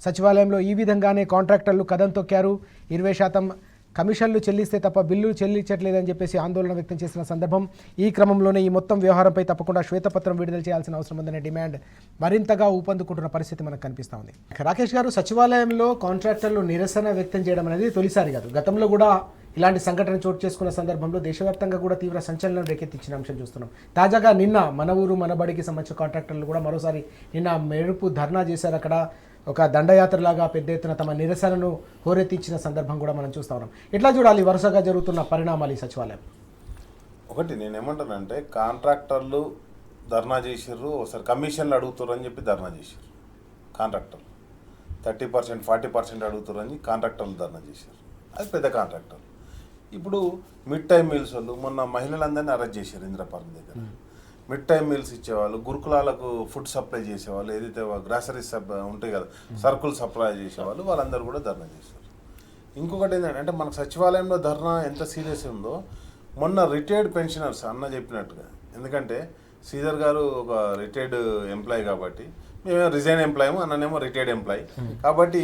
సచివాలయంలో ఈ విధంగానే కాంట్రాక్టర్లు కదం తొక్కారు. 20% కమిషన్లు చెల్లిస్తే తప్ప బిల్లు చెల్లించట్లేదని చెప్పేసి ఆందోళన వ్యక్తం చేసిన సందర్భం. ఈ క్రమంలోనే ఈ మొత్తం వ్యవహారంపై తప్పకుండా శ్వేతపత్రం విడుదల చేయాల్సిన అవసరం ఉందనే డిమాండ్ మరింతగా ఊపందుకుంటున్న పరిస్థితి మనకు కనిపిస్తూ ఉంది. రాకేష్ గారు, సచివాలయంలో కాంట్రాక్టర్లు నిరసన వ్యక్తం చేయడం అనేది తొలిసారి కాదు. గతంలో కూడా ఇలాంటి సంఘటన చోటు చేసుకున్న సందర్భంలో దేశవ్యాప్తంగా కూడా తీవ్ర సంచలనం రేకెత్తించిన అంశం చూస్తున్నాం. తాజాగా నిన్న మన ఊరు మన బడికి సంబంధించిన కాంట్రాక్టర్లు కూడా మరోసారి నిన్న మెరుపు ధర్నా చేశారు. అక్కడ ఒక దండయాత్రలాగా పెద్ద ఎత్తున తమ నిరసనను హోరెత్తించిన సందర్భం కూడా మనం చూస్తూ ఉన్నాం. ఎట్లా చూడాలి వరుసగా జరుగుతున్న పరిణామాలు ఈ సచివాలయం? ఒకటి నేనేమంటానంటే, కాంట్రాక్టర్లు ధర్నా చేసిర్రు, ఒకసారి కమిషన్లు అడుగుతారు అని చెప్పి ధర్నా చేసిర్రు. కాంట్రాక్టర్లు 30%, 40% అడుగుతారు అని కాంట్రాక్టర్లు ధర్నా చేశారు. అది పెద్ద కాంట్రాక్టర్లు. ఇప్పుడు మిడ్ టైమ్ మీల్స్ వాళ్ళు మొన్న మహిళలందరినీ అరెస్ట్ చేశారు ఇంద్రపార్క్ దగ్గర. మిడ్ టైమ్ మీల్స్ ఇచ్చేవాళ్ళు, గురుకులాలకు ఫుడ్ సప్లై చేసేవాళ్ళు, ఏదైతే గ్రాసరీస్ ఉంటాయి కదా, సరుకులు సప్లై చేసేవాళ్ళు, వాళ్ళందరూ కూడా ధర్నా చేశారు. ఇంకొకటి ఏంటంటే, మనకు సచివాలయంలో ధర్నా ఎంత సీరియస్ ఉందో మొన్న రిటైర్డ్ పెన్షనర్స్ అన్న చెప్పినట్టుగా, ఎందుకంటే శ్రీధర్ గారు ఒక రిటైర్డ్ ఎంప్లాయీ కాబట్టి, మేమేమో రిజైన్ ఎంప్లాయీ, అన్ననేమో రిటైర్డ్ ఎంప్లాయీ కాబట్టి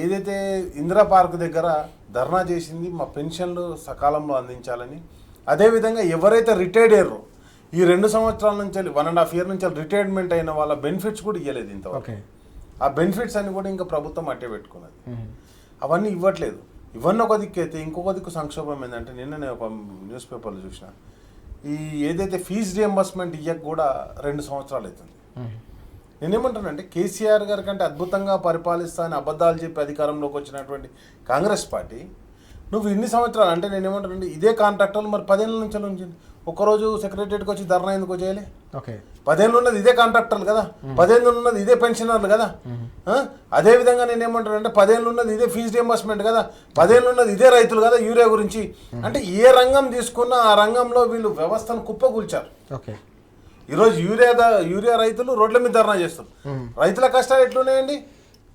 ఏదైతే ఇందిరా పార్క్ దగ్గర ధర్నా చేసింది మా పెన్షన్లు సకాలంలో అందించాలని, అదేవిధంగా ఎవరైతే రిటైర్డ్ అయ్యారో ఈ 2 సంవత్సరాల నుంచి 1.5 year నుంచి రిటైర్మెంట్ అయిన వాళ్ళ బెనిఫిట్స్ కూడా ఇవ్వలేదు ఇంతవరకు. ఆ బెనిఫిట్స్ అన్ని కూడా ఇంకా ప్రభుత్వం అట్టే పెట్టుకున్నది. అవన్నీ ఇవ్వట్లేదు. ఇవన్నీ ఒక దిక్కు అయితే, ఇంకొక దిక్కు సంక్షోభం ఏంటంటే, నిన్న నేను ఒక న్యూస్ పేపర్లో చూసిన, ఈ ఏదైతే ఫీజు రియంబర్స్మెంట్ ఇవ్వక కూడా 2 సంవత్సరాలు అవుతుంది. నేనేమంటానంటే, కేసీఆర్ గారి కంటే అద్భుతంగా పరిపాలిస్తా అని అబద్ధాలు చెప్పి అధికారంలోకి వచ్చినటువంటి కాంగ్రెస్ పార్టీ, నువ్వు ఇన్ని సంవత్సరాలు అంటే నేనేమంటానంటే, ఇదే కాంట్రాక్టర్లు మరి 10 ఏళ్ళ నుంచి ఉంచింది. ఒక్కరోజు సెక్రటరీకి వచ్చి ధర్నా ఎందుకు చేయలే? 10 ఏళ్ళు ఉన్నది ఇదే కాంట్రాక్టర్లు కదా, 10 ఏళ్ళు ఉన్నది ఇదే పెన్షనర్లు కదా. అదేవిధంగా నేనేమంటానంటే, 10 ఏళ్ళు ఉన్నది ఇదే ఫీజు రియంబర్స్మెంట్ కదా, 10 ఏళ్ళు ఉన్నది ఇదే రైతులు కదా. యూరియా గురించి అంటే ఏ రంగం తీసుకున్నా ఆ రంగంలో వీళ్ళు వ్యవస్థను కుప్పకూల్చారు. ఈరోజు యూరియా రైతులు రోడ్ల మీద ధర్నా చేస్తారు. రైతుల కష్టాలు ఎట్లున్నాయండి?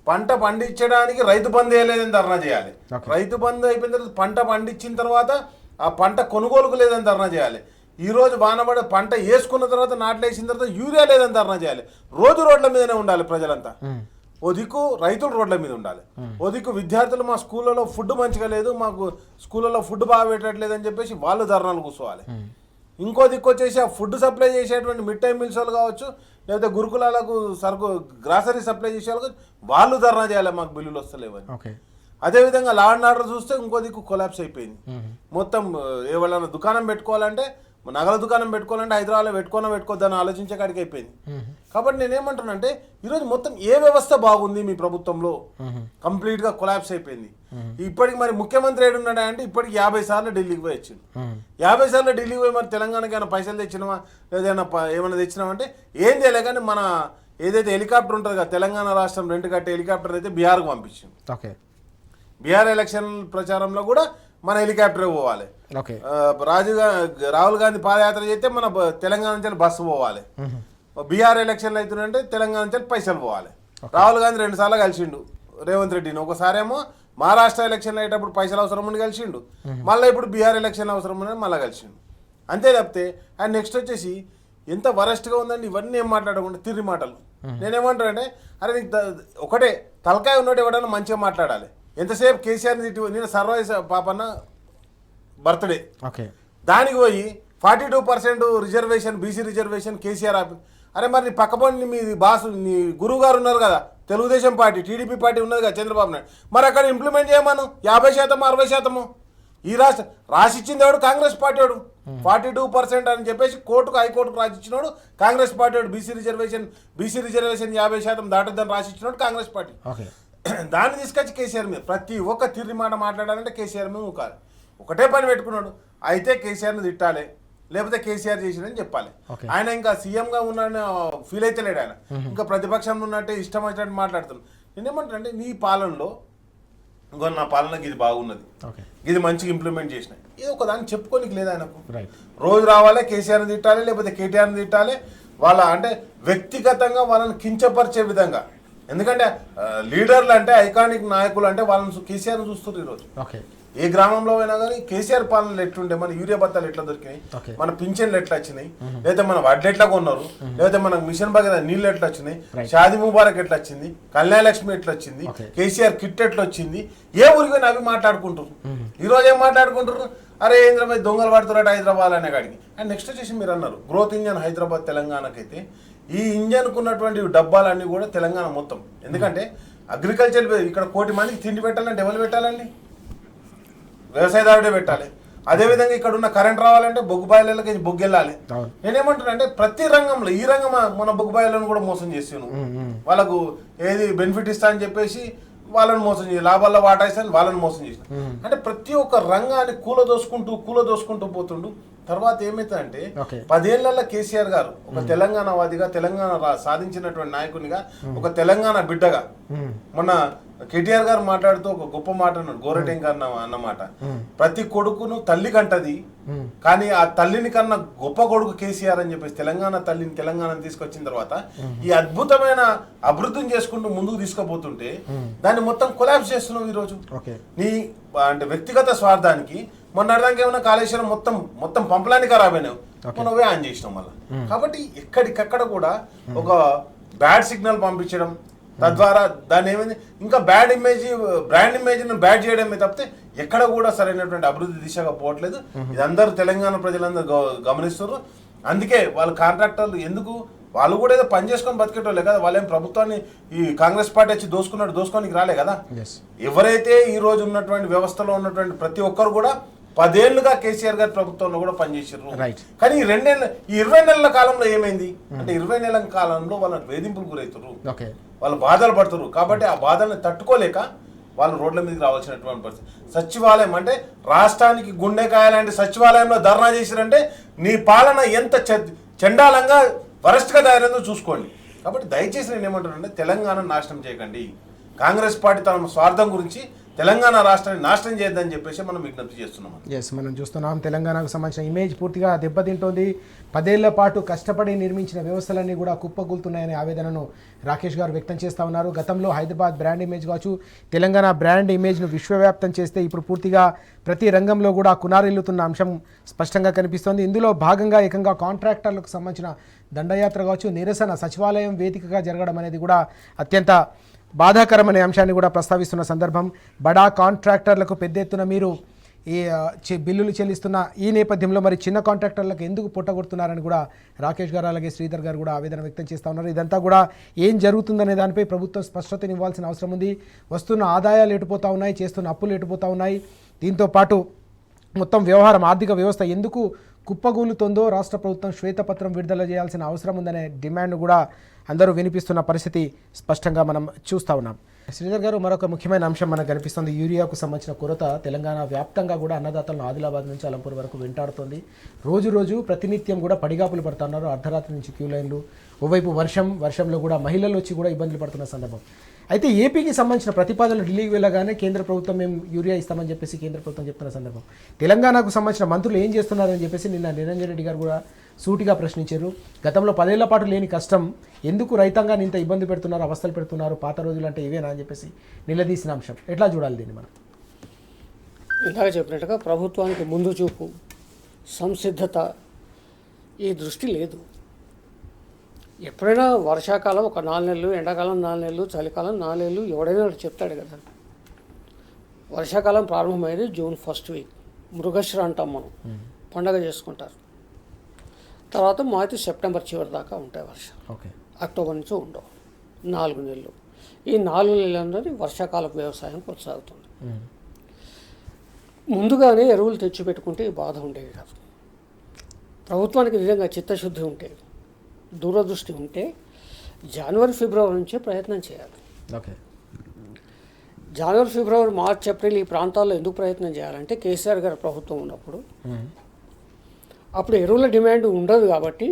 పంట పండించడానికి రైతు బంధు వేయలేదని ధర్నా చేయాలి. రైతు బంధు అయిపోయిన తర్వాత పంట పండించిన తర్వాత ఆ పంట కొనుగోలుకు లేదని ధర్నా చేయాలి. ఈరోజు వానబడే పంట వేసుకున్న తర్వాత నాట్లు వేసిన తర్వాత యూరియా లేదని ధర్నా చేయాలి. రోజు రోడ్ల మీదనే ఉండాలి ప్రజలంతా. ఓ దిక్కు రైతులు రోడ్ల మీద ఉండాలి, ఓ దిక్కు విద్యార్థులు మా స్కూళ్ళలో ఫుడ్ మంచిగా లేదు, మాకు స్కూళ్ళలో ఫుడ్ బాగా పెట్టట్లేదు అని చెప్పేసి వాళ్ళు ధర్నాలు కూర్చోవాలి. ఇంకో దిక్కు వచ్చేసి ఆ ఫుడ్ సప్లై చేసేటువంటి మిడ్ టైమ్ మీల్స్ వాళ్ళు కావచ్చు, లేకపోతే గురుకులాలకు సరుకు గ్రాసరీ సప్లై చేసే వాళ్ళు ధర్నా చేయాలి, మాకు బిల్లులు వస్తలేవని. అదేవిధంగా లా అండ్ ఆర్డర్ చూస్తే ఇంకో దిక్కు కొలాప్స్ అయిపోయింది. మొత్తం ఎవరైనా దుకాణం పెట్టుకోవాలంటే, నగల దుకాణం పెట్టుకోవాలంటే హైదరాబాద్లో పెట్టుకోవద్దని ఆలోచించే కాడికి అయిపోయింది. కాబట్టి నేనేమంటానంటే, ఈరోజు మొత్తం ఏ వ్యవస్థ బాగుంది మీ ప్రభుత్వంలో? కంప్లీట్గా కొలాప్స్ అయిపోయింది. ఇప్పటికి మరి ముఖ్యమంత్రి ఏడున్నాడా అంటే, ఇప్పటికి 50 సార్లు ఢిల్లీకి పోయి వచ్చింది. 50 సార్లు ఢిల్లీకి పోయి మరి తెలంగాణకి ఏమైనా పైసలు తెచ్చినామా, లేదా ఏమైనా తెచ్చినామంటే ఏం చేయలే. కానీ మన ఏదైతే హెలికాప్టర్ ఉంటుంది కదా, తెలంగాణ రాష్ట్రం రెంట్ కట్టే హెలికాప్టర్ అయితే బీహార్కు పంపించింది. బీహార్ ఎలక్షన్ ప్రచారంలో కూడా మన హెలికాప్టర్ పోవాలి. రాహుల్ గాంధీ పాదయాత్ర చేస్తే మన తెలంగాణ నుంచి బస్సు పోవాలి. బీహార్ ఎలక్షన్లు అవుతుందంటే తెలంగాణ నుంచి పైసలు పోవాలి. రాహుల్ గాంధీ 2 సార్లు కలిసిండు రేవంత్ రెడ్డిని. ఒకసారేమో మహారాష్ట్ర ఎలక్షన్లు అయ్యేటప్పుడు పైసలు అవసరం ఉండి కలిసిండు, మళ్ళీ ఇప్పుడు బీహార్ ఎలక్షన్ అవసరం ఉండి మళ్ళీ కలిసిండు. అంతే తప్పితే ఆయన నెక్స్ట్ వచ్చేసి ఎంత వరస్ట్గా ఉందండి. ఇవన్నీ ఏం మాట్లాడకుండా తిరిగి మాటలు. నేనేమంటానంటే, అరే నీకు ఒకటే తలకాయ ఉన్నట్టు ఎవడన్నా మంచిగా మాట్లాడాలి. ఎంతసేపు కేసీఆర్ని తిట్టి, నేను సర్వైస్ పాపన్న బర్త్డే దానికి పోయి 42% రిజర్వేషన్, బీసీ రిజర్వేషన్ కేసీఆర్ ఆపి. అరే మరి నీ పక్కపండి మీ బాసు, నీ గురువు గారు ఉన్నారు కదా, తెలుగుదేశం పార్టీ, టీడీపీ పార్టీ ఉన్నది కదా చంద్రబాబు నాయుడు, మరి అక్కడ ఇంప్లిమెంట్ చేయమను. 50%, 60%. ఈ రాసిచ్చింది ఎవడు? కాంగ్రెస్ పార్టీ వాడు. 42% అని చెప్పేసి హైకోర్టుకు రాసిచ్చినోడు కాంగ్రెస్ పార్టీ వాడు. బీసీ రిజర్వేషన్ 50% దాటొద్దని రాసిచ్చినోడు కాంగ్రెస్ పార్టీ. దాన్ని తీసుకొచ్చి కేసీఆర్ మీద ప్రతి ఒక్క తిరిగి మాట మాట్లాడాలంటే కేసీఆర్ మీద కాదు. ఒకటే పని పెట్టుకున్నాడు. అయితే కేసీఆర్ని తిట్టాలి, లేకపోతే కేసీఆర్ చేసిరని చెప్పాలి. Okay. ఆయన ఇంకా సీఎంగా ఉన్నాడని ఫీల్ అయితే లేడు. ఆయన ఇంకా ప్రతిపక్షంలో ఉన్నట్టే ఇష్టం వచ్చినట్టు మాట్లాడుతున్నాను. నేనేమంటానంటే నీ పాలనలో ఇంకో నా పాలనకి ఇది బాగున్నది, ఓకే ఇది మంచిగా ఇంప్లిమెంట్ చేసిన, ఇది ఒకదాన్ని చెప్పుకోనికి లేదు ఆయనకు. రైట్. రోజు రావాలి కేసీఆర్ని తిట్టాలి లేకపోతే కేటీఆర్ని తిట్టాలి, వాళ్ళ అంటే వ్యక్తిగతంగా వాళ్ళని కించపరిచే విధంగా. ఎందుకంటే లీడర్లు అంటే ఐకానిక్ నాయకులు అంటే వాళ్ళని కేసీఆర్ని చూస్తున్నారు ఈరోజు. ఓకే. ఏ గ్రామంలో అయినా కానీ కేసీఆర్ పాలనలు ఎట్లుండే, మన యూరియా బత్తాలు ఎట్లా దొరికినాయి, Okay. మన పింఛన్లు ఎట్లా వచ్చినాయి, లేదా మన వడ్లు ఎట్లా కొన్నారు, లేదా మన మిషన్ భగీరథ నీళ్ళు ఎట్లా వచ్చినాయి, Right. షాది ముబారక్ ఎట్లా వచ్చింది, కళ్యాణ లక్ష్మి ఎట్లా వచ్చింది, Okay. కేసీఆర్ కిట్ ఎట్లా వచ్చింది, ఏ ఊరికి అవి మాట్లాడుకుంటారు. ఈ రోజు ఏం మాట్లాడుకుంటారు, అరే హైదరాబాద్ దొంగలు పడుతున్నట్టు హైదరాబాద్ అనే కాడికి. అండ్ నెక్స్ట్ వచ్చేసి మీరు అన్నారు గ్రోత్ ఇంజన్ హైదరాబాద్ తెలంగాణకైతే ఈ ఇంజన్కు ఉన్నటువంటి డబ్బాలన్నీ కూడా తెలంగాణ మొత్తం. ఎందుకంటే అగ్రికల్చర్ ఇక్కడ 1 కోటి మందికి తిండి పెట్టాలంటే ఎవరు పెట్టాలండి? వ్యవసాయదారుడే పెట్టాలి. అదేవిధంగా ఇక్కడ ఉన్న కరెంట్ రావాలంటే బొగ్గుబాయిలకి బొగ్గు వెళ్ళాలి. నేనేమంటున్నా అంటే ప్రతి రంగంలో ఈ రంగం మన బొగ్గుబాయిలను కూడా మోసం చేసాను. వాళ్ళకు ఏది బెనిఫిట్ ఇస్తా అని చెప్పేసి వాళ్ళని మోసం చేసి లాభాల్లో వాటా ఇస్తాను వాళ్ళని మోసం చేసిన. అంటే ప్రతి ఒక్క రంగాన్ని కూలదోసుకుంటూ పోతుండు. తర్వాత ఏమైతుందంటే 10 ఏళ్లలో కేసీఆర్ గారు ఒక తెలంగాణవాదిగా, తెలంగాణ సాధించినటువంటి నాయకునిగా, ఒక తెలంగాణ బిడ్డగా, మొన్న కేటీఆర్ గారు మాట్లాడుతూ ఒక గొప్ప మాట అన్నాడు, గోరటెంక అన్నమాట. ప్రతి కొడుకును తల్లి కంటది, కానీ ఆ తల్లిని కన్నా గొప్ప కొడుకు కేసీఆర్ అని చెప్పేసి తెలంగాణని తీసుకొచ్చిన తర్వాత ఈ అద్భుతమైన అభివృద్ధిని చేసుకుంటూ ముందుకు తీసుకుపోతుంటే దాన్ని మొత్తం కొలాప్స్ చేస్తున్నాం ఈరోజు. నీ అంటే వ్యక్తిగత స్వార్థానికి మొన్న అర్థంకి ఏమన్నా కాళేశ్వరం మొత్తం పంపలాన్ని ఖరాబ్ అయినావు, నువ్వే ఆన్ చేసినావు మళ్ళీ. కాబట్టి ఎక్కడికక్కడ కూడా ఒక బ్యాడ్ సిగ్నల్ పంపించడం, తద్వారా దాన్ని ఏమైంది ఇంకా బ్రాండ్ ఇమేజ్ని బ్యాడ్ చేయడమే తప్పితే ఎక్కడ కూడా సరైనటువంటి అభివృద్ధి దిశగా పోవట్లేదు. ఇది అందరూ తెలంగాణ ప్రజలందరూ గమనిస్తున్నారు. అందుకే వాళ్ళ కాంట్రాక్టర్లు ఎందుకు వాళ్ళు కూడా ఏదో పని చేసుకొని బతికేటోళ్ళే కదా, వాళ్ళేం ప్రభుత్వాన్ని ఈ కాంగ్రెస్ పార్టీ వచ్చి దోసుకోనికి రాలే కదా. ఎవరైతే ఈ రోజు ఉన్నటువంటి వ్యవస్థలో ఉన్నటువంటి ప్రతి ఒక్కరు కూడా 10 ఏళ్లుగా కేసీఆర్ గారి ప్రభుత్వంలో కూడా పనిచేసారు. కానీ ఈ 20 నెలల కాలంలో ఏమైంది అంటే 20 నెలల కాలంలో వాళ్ళ వేధింపులు గురవుతారు, వాళ్ళు బాధలు పడుతారు. కాబట్టి ఆ బాధల్ని తట్టుకోలేక వాళ్ళు రోడ్ల మీదకి రావాల్సినటువంటి పరిస్థితి. సచివాలయం అంటే రాష్ట్రానికి గుండెకాయ లాంటి సచివాలయంలో ధర్నా చేసిరంటే నీ పాలన ఎంత చండాలంగా వరస్ట్గా తయారైందో చూసుకోండి. కాబట్టి దయచేసి నేను ఏమంటానంటే తెలంగాణ నాశనం చేయకండి. కాంగ్రెస్ పార్టీ తన స్వార్థం గురించి తెలంగాణ రాష్ట్రాన్ని నాశనం చేయొద్దని చెప్పేసి మనం విజ్ఞప్తి చేస్తున్నాం. మనం చూస్తున్నాం తెలంగాణకు సంబంధించిన ఇమేజ్ పూర్తిగా దెబ్బతింటోంది. 10 ఏళ్ల పాటు కష్టపడి నిర్మించిన వ్యవస్థలన్నీ కూడా కుప్పకూలుతున్నాయనే ఆవేదనను రాకేష్ గారు వ్యక్తం చేస్తూ ఉన్నారు. గతంలో హైదరాబాద్ బ్రాండ్ ఇమేజ్ కావచ్చు, తెలంగాణ బ్రాండ్ ఇమేజ్ను విశ్వవ్యాప్తం చేస్తే ఇప్పుడు పూర్తిగా ప్రతి రంగంలో కూడా కునారిల్లుతున్న అంశం స్పష్టంగా కనిపిస్తోంది. ఇందులో భాగంగా ఏకంగా కాంట్రాక్టర్లకు సంబంధించిన దండయాత్ర కావచ్చు, నిరసన సచివాలయం వేదికగా జరగడం అనేది కూడా అత్యంత బాధాకరమనే అంశాన్ని కూడా ప్రస్తావిస్తున్న సందర్భం. బడా కాంట్రాక్టర్లకు పెద్ద ఎత్తున మీరు ఈ బిల్లులు చెల్లిస్తున్న ఈ నేపథ్యంలో మరి చిన్న కాంట్రాక్టర్లకు ఎందుకు పొట్టగొడుతున్నారని కూడా రాకేష్ గారు అలాగే శ్రీధర్ గారు కూడా ఆవేదన వ్యక్తం చేస్తూ ఉన్నారు. ఇదంతా కూడా ఏం జరుగుతుందనే దానిపై ప్రభుత్వం స్పష్టతనివ్వాల్సిన అవసరం ఉంది. వస్తున్న ఆదాయాలు ఎటుపోతూ ఉన్నాయి, చేస్తున్న అప్పులు ఎటుపోతూ ఉన్నాయి, దీంతో పాటు మొత్తం వ్యవహారం ఆర్థిక వ్యవస్థ ఎందుకు కుప్పగూలుతోందో రాష్ట్ర ప్రభుత్వం శ్వేతపత్రం విడుదల చేయాల్సిన అవసరం ఉందనే డిమాండ్ కూడా అందరూ వినిపిస్తున్న పరిస్థితి స్పష్టంగా మనం చూస్తూ ఉన్నాం. శ్రీధర్ గారు, మరొక ముఖ్యమైన అంశం మనకు కనిపిస్తుంది. యూరియాకు సంబంధించిన కొరత తెలంగాణ వ్యాప్తంగా కూడా అన్నదాతలను ఆదిలాబాద్ నుంచి అలంపూర్ వరకు వెంటాడుతోంది. రోజు ప్రతినిత్యం కూడా పడిగాపులు పడుతున్నారు. అర్ధరాత్రి నుంచి క్యూ లైన్లు, ఓవైపు వర్షంలో కూడా మహిళలు వచ్చి కూడా ఇబ్బందులు పడుతున్న సందర్భం. అయితే ఏపీకి సంబంధించిన ప్రతిపాదనలు ఢిల్లీకి వెళ్ళగానే కేంద్ర ప్రభుత్వం మేము యూరియా ఇస్తామని చెప్పేసి కేంద్ర ప్రభుత్వం చెప్తున్న సందర్భం, తెలంగాణకు సంబంధించిన మంత్రులు ఏం చేస్తున్నారని చెప్పేసి నిన్న నిరంజన్ రెడ్డి గారు కూడా సూటిగా ప్రశ్నించారు. గతంలో 10 ఏళ్ల పాటు లేని కష్టం ఎందుకు రైతాంగాన్ని ఇంత ఇబ్బంది పెడుతున్నారు, అవస్థలు పెడుతున్నారు, పాత రోజులు అంటే ఇవేనా అని చెప్పేసి నిలదీసిన అంశం. ఎట్లా చూడాలి దీన్ని మనం? ఇందాక చెప్పినట్టుగా ప్రభుత్వానికి ముందు చూపు, సంసిద్ధత, ఈ దృష్టి లేదు. ఎప్పుడైనా వర్షాకాలం ఒక 4 నెలలు, ఎండాకాలం 4 నెలలు, చలికాలం 4 నెలలు ఎవడైనా చెప్తాడు కదా. వర్షాకాలం ప్రారంభమైంది జూన్ 1st వీక్, మృగశిర అంటాం మనం, పండగ చేసుకుంటారు. తర్వాత మాతి సెప్టెంబర్ చివరి దాకా ఉంటాయి వర్షాలు. అక్టోబర్ నుంచి ఉండవు 4 నెలలు. ఈ 4 నెలలందరి వర్షాకాలపు వ్యవసాయం కొనసాగుతుంది. ముందుగానే ఎరువులు తెచ్చిపెట్టుకుంటే ఈ బాధ ఉండేది కాదు. ప్రభుత్వానికి నిజంగా చిత్తశుద్ధి ఉంటే, దూరదృష్టి ఉంటే జనవరి ఫిబ్రవరి నుంచే ప్రయత్నం చేయాలి. జనవరి ఫిబ్రవరి మార్చ్ ఏప్రిల్ ఈ ప్రాంతాల్లో ఎందుకు ప్రయత్నం చేయాలంటే కేసీఆర్ గారి ప్రభుత్వం ఉన్నప్పుడు అప్పుడు ఎరువుల డిమాండ్ ఉండదు కాబట్టి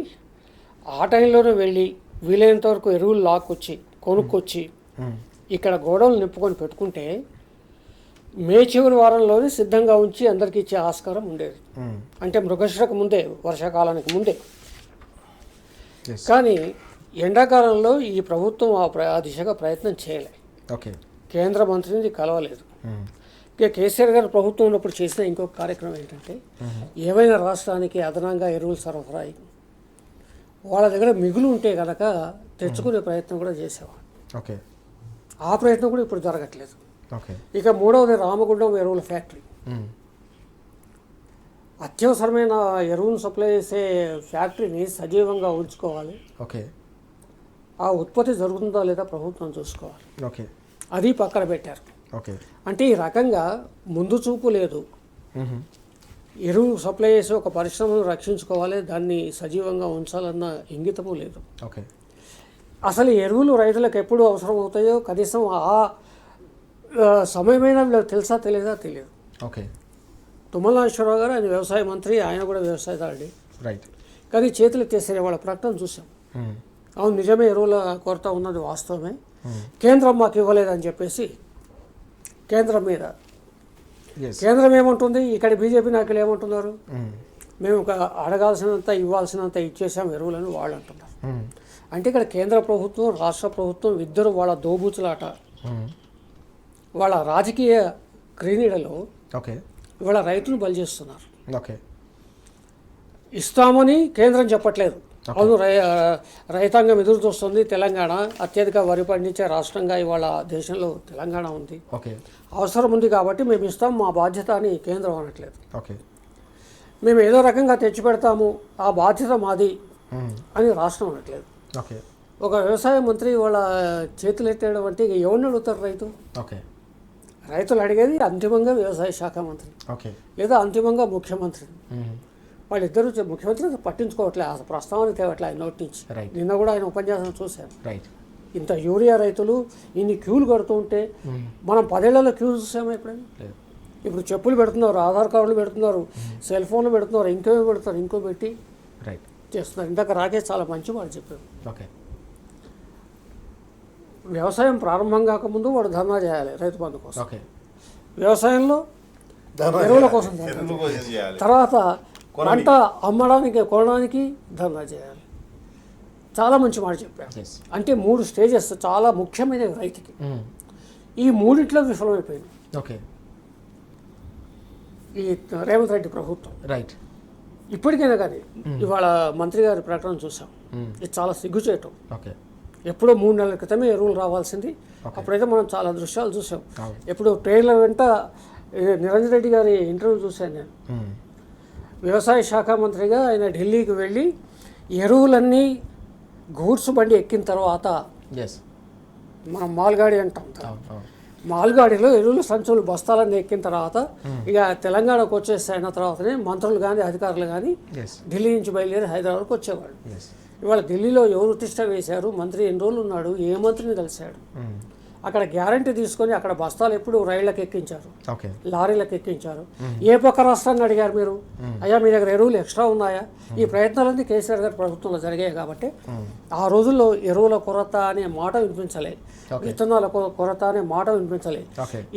ఆ టైంలోనే వెళ్ళి వీలైనంత వరకు ఎరువులు లాక్కొచ్చి కొనుక్కొచ్చి ఇక్కడ గోడౌన్లు నింపుకొని పెట్టుకుంటే మే చివరి వారంలోనే సిద్ధంగా ఉంచి అందరికీ ఇచ్చే ఆస్కారం ఉండేది. అంటే మృగశిరకు ముందే, వర్షాకాలానికి ముందే. కానీ ఎండాకాలంలో ఈ ప్రభుత్వం ఆ దిశగా ప్రయత్నం చేయలే. ఓకే, కేంద్ర మంత్రిని కలవలేదు. ఇక కేసీఆర్ గారు ప్రభుత్వం ఉన్నప్పుడు చేసిన ఇంకొక కార్యక్రమం ఏంటంటే ఏవైనా రాష్ట్రానికి అదనంగా ఎరువులు సరఫరా వాళ్ళ దగ్గర మిగులు ఉంటే కనుక తెచ్చుకునే ప్రయత్నం కూడా చేసేవాడు. ఓకే, ఆ ప్రయత్నం కూడా ఇప్పుడు జరగట్లేదు. ఓకే, ఇక మూడవది రామగుండం ఎరువుల ఫ్యాక్టరీ. అత్యవసరమైన ఎరువును సప్లై చేసే ఫ్యాక్టరీని సజీవంగా ఉంచుకోవాలి. ఓకే, ఆ ఉత్పత్తి జరుగుతుందా లేదా ప్రభుత్వం చూసుకోవాలి. ఓకే, అది పక్కన పెట్టారు. ఓకే, అంటే ఈ రకంగా ముందు చూపు లేదు. ఎరువు సప్లై చేసి ఒక పరిశ్రమను రక్షించుకోవాలి, దాన్ని సజీవంగా ఉంచాలన్న ఇంగితము లేదు. ఓకే, అసలు ఎరువులు రైతులకు ఎప్పుడు అవసరం అవుతాయో కనీసం ఆ సమయమైనా వీళ్ళకి తెలుసా తెలియదా తెలియదు. ఓకే, తుమ్మల నాగేశ్వరరావు గారు ఆయన వ్యవసాయ మంత్రి, ఆయన కూడా వ్యవసాయదారుడి. రైట్. కానీ చేతులు ఎత్తేసే వాళ్ళ ప్రకటన చూసాం. అవును, నిజమే ఎరువుల కొరత ఉన్నది వాస్తవమే, కేంద్రం మాకు ఇవ్వలేదని చెప్పేసి కేంద్రం మీద కేంద్రం ఏమంటుంది, ఇక్కడ బీజేపీ నాయకులు ఏమంటున్నారు, మేము అడగాల్సినంత ఇవ్వాల్సినంత ఇచ్చేసాం ఎరువులని వాళ్ళు అంటున్నారు. అంటే ఇక్కడ కేంద్ర ప్రభుత్వం రాష్ట్ర ప్రభుత్వం ఇద్దరు వాళ్ళ దోబూచులాట, వాళ్ళ రాజకీయ క్రీడలో ఓకే ఇవాళ రైతులు బలి చేస్తున్నారు. ఓకే, ఇస్తామని కేంద్రం చెప్పట్లేదు. అవును, రైతాంగం ఎదురు చూస్తుంది. తెలంగాణ అత్యధిక వరి పండించే రాష్ట్రంగా ఇవాళ దేశంలో తెలంగాణ ఉంది. ఓకే, అవసరం ఉంది కాబట్టి మేము ఇస్తాం, మా బాధ్యత అని కేంద్రం అనట్లేదు. ఓకే, మేము ఏదో రకంగా తెచ్చిపెడతాము, ఆ బాధ్యత మాది అని రాష్ట్రం అనట్లేదు. ఓకే, ఒక వ్యవసాయ మంత్రి వాళ్ళ చేతులు ఎత్తేయడం అంటే ఎవరిని అడుగుతారు రైతు? ఓకే, రైతులు అడిగేది అంతిమంగా వ్యవసాయ శాఖ మంత్రి ఓకే, లేదా అంతిమంగా ముఖ్యమంత్రి. వాళ్ళిద్దరూ ముఖ్యమంత్రి పట్టించుకోవట్లేదు, ఆ ప్రస్తావన తేవట్లే ఆయన నోటి నుంచి. నిన్న కూడా ఆయన ఉపన్యాసం చూశాను. రైట్. ఇంత యూరియా రైతులు ఇన్ని క్యూలు కడుతూ ఉంటే మనం 10 ఏళ్లలో క్యూ చూసాము ఎప్పుడైనా? ఇప్పుడు చెప్పులు పెడుతున్నారు, ఆధార్ కార్డులు పెడుతున్నారు, సెల్ ఫోన్లు పెడుతున్నారు, ఇంకేమో పెడుతున్నారు, ఇంకో పెట్టి రైట్ చేస్తున్నారు. ఇందాక రాకేష్ చాలా మంచి మాట చెప్పారు. ఓకే, వ్యవసాయం ప్రారంభం కాకముందు వాడు ధర్నా చేయాలి రైతు బంధు కోసం. ఓకే, వ్యవసాయంలో ఎరువుల కోసం, తర్వాత పంట అమ్మడానికి కొనడానికి ధర్నా చేయాలి. చాలా మంచి మాట చెప్పారు. అంటే 3 స్టేజెస్ చాలా ముఖ్యమైనవి రైతుకి. ఈ మూడిట్లో విఫలమైపోయింది ఓకే ఈ రేవంత్ రెడ్డి ప్రభుత్వం. రైట్. ఇప్పటికైనా కానీ ఇవాళ మంత్రి గారి ప్రకటన చూసాం, ఇది చాలా సిగ్గుచేయటం. ఓకే, ఎప్పుడో 3 నెలల క్రితమే ఎరువులు రావాల్సింది. అప్పుడైతే మనం చాలా దృశ్యాలు చూసాం. ఎప్పుడు ట్రైన్ల వెంట నిరంజన్ రెడ్డి గారి ఇంటర్వ్యూ చూశాను నేను. వ్యవసాయ శాఖ మంత్రిగా ఆయన ఢిల్లీకి వెళ్ళి ఎరువులన్నీ గూడ్స్ బండి ఎక్కిన తర్వాత, మనం మాల్గాడి అంటాం, మాల్గాడిలో ఎరువులు సంచులు బస్తాలన్నీ ఎక్కిన తర్వాత ఇక తెలంగాణకు వచ్చేసిన తర్వాతనే మంత్రులు కానీ అధికారులు కానీ ఢిల్లీ నుంచి బయలుదేరి హైదరాబాద్కి వచ్చేవాళ్ళు. ఇవాళ ఢిల్లీలో ఎవరు తిష్ట వేశారు, మంత్రి ఎన్ని రోజులు ఉన్నాడు, ఏ మంత్రిని కలిశాడు, అక్కడ గ్యారంటీ తీసుకొని అక్కడ బస్తాలు ఎప్పుడు రైళ్లకు ఎక్కించారు, లారీలకు ఎక్కించారు. ఏ పక్క రాష్ట్రాన్ని అడిగారు మీరు, అయ్యా మీ దగ్గర ఎరువులు ఎక్స్ట్రా ఉన్నాయా? ఈ ప్రయత్నాలన్నీ కేసీఆర్ గారి ప్రభుత్వంలో జరిగాయి కాబట్టి ఆ రోజుల్లో ఎరువుల కొరత అనే మాట వినిపించలే, విత్తనాల కొరత అనే మాట వినిపించలే.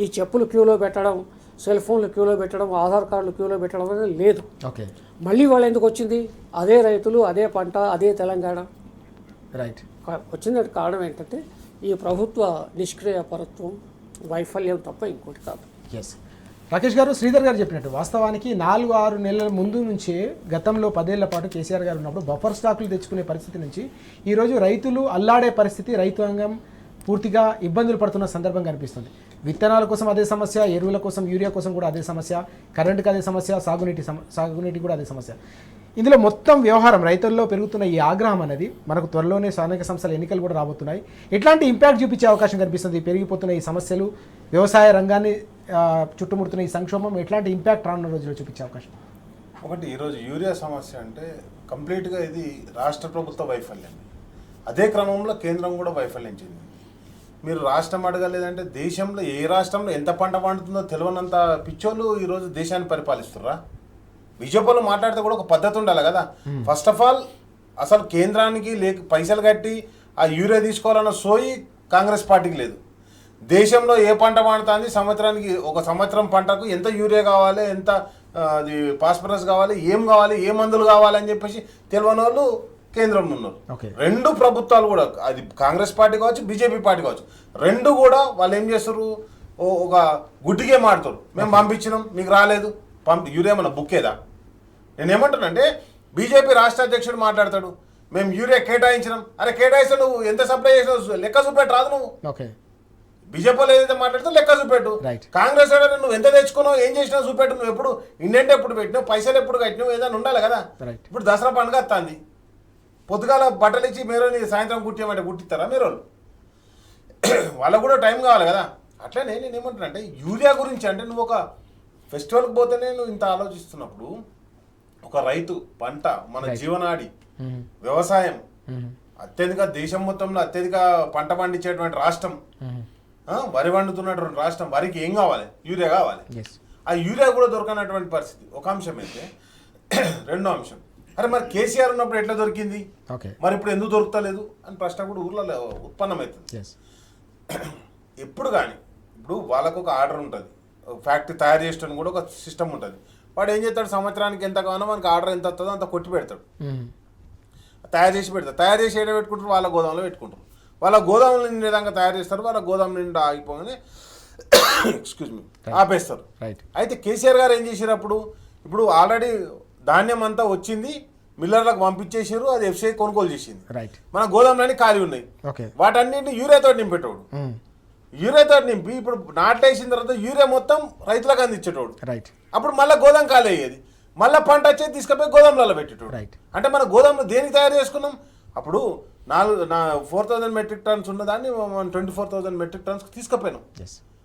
ఈ చెప్పులు క్యూలో పెట్టడం, సెల్ ఫోన్లు క్యూలో పెట్టడం, ఆధార్ కార్డులు క్యూలో పెట్టడం అనేది లేదు. మళ్ళీ వాళ్ళు ఎందుకు వచ్చింది? అదే రైతులు, అదే పంట, అదే తెలంగాణ. రైట్. వచ్చిన కారణం ఏంటంటే ఈ ప్రభుత్వ నిష్క్రియాపరత్వం, వైఫల్యం తప్ప ఇంకోటి కాదు. ఎస్, రాకేష్ గారు, శ్రీధర్ గారు చెప్పినట్టు వాస్తవానికి 4-6 నెలల ముందు నుంచే గతంలో 10 ఏళ్ల పాటు కేసీఆర్ గారు ఉన్నప్పుడు బఫర్ స్టాకులు తెచ్చుకునే పరిస్థితి నుంచి ఈరోజు రైతులు అల్లాడే పరిస్థితి, రైతాంగం పూర్తిగా ఇబ్బందులు పడుతున్న సందర్భం కనిపిస్తుంది. విత్తనాల కోసం అదే సమస్య, ఎరువుల కోసం, యూరియా కోసం కూడా అదే సమస్య, కరెంటుకి అదే సమస్య, సాగునీటి కూడా అదే సమస్య. ఇందులో మొత్తం వ్యవహారం రైతుల్లో పెరుగుతున్న ఈ ఆగ్రహం అనేది మనకు త్వరలోనే స్థానిక సంస్థల ఎన్నికలు కూడా రాబోతున్నాయి. ఎట్లాంటి ఇంపాక్ట్ చూపించే అవకాశం కనిపిస్తుంది? పెరిగిపోతున్న ఈ సమస్యలు, వ్యవసాయ రంగాన్ని చుట్టుముడుతున్న ఈ సంక్షోభం ఎట్లాంటి ఇంపాక్ట్ రానున్న రోజుల్లో చూపించే అవకాశం? ఒకటి, ఈరోజు యూరియా సమస్య అంటే కంప్లీట్గా ఇది రాష్ట్ర ప్రభుత్వ వైఫల్యం. అదే క్రమంలో కేంద్రం కూడా వైఫల్యం చెందింది. మీరు రాష్ట్రం అడగలేదంటే దేశంలో ఏ రాష్ట్రంలో ఎంత పంట పండుతుందో తెలియనంత పిచ్చోళ్ళు ఈరోజు దేశాన్ని పరిపాలిస్తుర్రా? బీజేపీలో మాట్లాడితే కూడా ఒక పద్ధతి ఉండాలి కదా. ఫస్ట్ ఆఫ్ ఆల్ అసలు కేంద్రానికి పైసలు కట్టి ఆ యూరియా తీసుకోవాలన్న సోయి కాంగ్రెస్ పార్టీకి లేదు. దేశంలో ఏ పంట పండుతుంది, సంవత్సరానికి ఒక సంవత్సరం పంటకు ఎంత యూరియా కావాలి, ఎంత అది ఫాస్ఫరస్ కావాలి, ఏ మందులు కావాలి అని చెప్పేసి తెలియని వాళ్ళు కేంద్రంలో ఉన్నారు. రెండు ప్రభుత్వాలు కూడా, అది కాంగ్రెస్ పార్టీ కావచ్చు, బీజేపీ పార్టీ కావచ్చు, రెండు కూడా వాళ్ళు ఏం చేస్తారు, ఒక గుడ్డిగే మాడతారు. మేము పంపించినాం, మీకు రాలేదు, యూరియా మన బుక్కేదా? నేను ఏమంటానంటే, బీజేపీ రాష్ట్ర అధ్యక్షుడు మాట్లాడతాడు, మేము యూరియా కేటాయించినాం. అరే కేటాయిస్తే నువ్వు ఎంత సప్లై చేసినావు లెక్క చూపెట్టు రాదు. నువ్వు బీజేపీలో ఏదైతే మాట్లాడితే లెక్క చూపెట్టు. కాంగ్రెస్ నువ్వు ఎంత తెచ్చుకున్నావు, ఏం చేసినావు చూపెట్టు. నువ్వు ఎప్పుడు ఇండెంట్ ఎప్పుడు పెట్టినావు, పైసలు ఎప్పుడు కట్టినావు, ఏదైనా ఉండాలి కదా. ఇప్పుడు దసరా పండుగ వస్తుంది, పొద్దుగాల బట్టలు ఇచ్చి మీరు సాయంత్రం కుట్టామంటే కుట్టిస్తారా మీరు? వాళ్ళకు కూడా టైం కావాలి కదా. అట్లనే నేను ఏమంటున్నా అంటే, యూరియా గురించి అంటే నువ్వు ఒక ఫెస్టివల్కి పోతేనే నువ్వు ఇంత ఆలోచిస్తున్నప్పుడు, ఒక రైతు పంట మన జీవనాడి వ్యవసాయం అత్యధిక దేశం మొత్తంలో అత్యధిక పంట పండించేటువంటి రాష్ట్రం, వరి వండుతున్నటువంటి రాష్ట్రం, వరికి ఏం కావాలి? యూరియా కావాలి. ఆ యూరియా కూడా దొరకనటువంటి పరిస్థితి ఒక అంశం అయితే. రెండో అంశం, అరే మరి కేసీఆర్ ఉన్నప్పుడు ఎట్లా దొరికింది, మరి ఇప్పుడు ఎందుకు దొరుకుతలేదు అని ప్రశ్న కూడా ఊర్లలో ఉత్పన్నమవుతుంది. ఎప్పుడు కానీ ఇప్పుడు వాళ్ళకు ఒక ఆర్డర్ ఉంటుంది, ఫ్యాక్టరీ తయారు చేసడానికి కూడా ఒక సిస్టమ్ ఉంటుంది. వాడు ఏం చేస్తాడు, సంవత్సరానికి ఎంత కావాలో మనకి ఆర్డర్ ఎంత వస్తుందో అంత కొట్టి పెడతాడు, తయారు చేసి పెడతారు. తయారు చేసి ఏడ పెట్టుకుంటారు, వాళ్ళ గోదాంలో పెట్టుకుంటారు. వాళ్ళ గోదాములు నిండే విధంగా తయారు చేస్తారు, వాళ్ళ గోదాం నిండా ఆగిపోగానే ఎక్స్క్యూజ్ మీ ఆపేస్తారు. అయితే కేసీఆర్ గారు ఏం చేశారు అప్పుడు, ఇప్పుడు ఆల్రెడీ ధాన్యం అంతా వచ్చింది, మిల్లర్లకు పంపించేసారు, అది ఎఫ్సీఐ కొనుగోలు చేసింది. మన గోదాంలన్నీ ఖాళీ ఉన్నాయి, వాటన్నింటినీ యూరియాతో నింపేటోడు. యూరియాతో నింపి ఇప్పుడు నాటేసిన తర్వాత యూరియా మొత్తం రైతులకు అందించేటోడు. అప్పుడు మళ్ళీ గోదాం ఖాళీ అయ్యేది, మళ్ళీ పంట వచ్చేది తీసుకుపోయి గోదాంలలో పెట్టేటోడు. అంటే మన గోదాంలో దేనికి తయారు చేసుకున్నాం, అప్పుడు 4,000 మెట్రిక్ టన్స్ ఉన్నదాన్ని మనం 24,000 మెట్రిక్ టన్స్కి తీసుకుపోయినాం.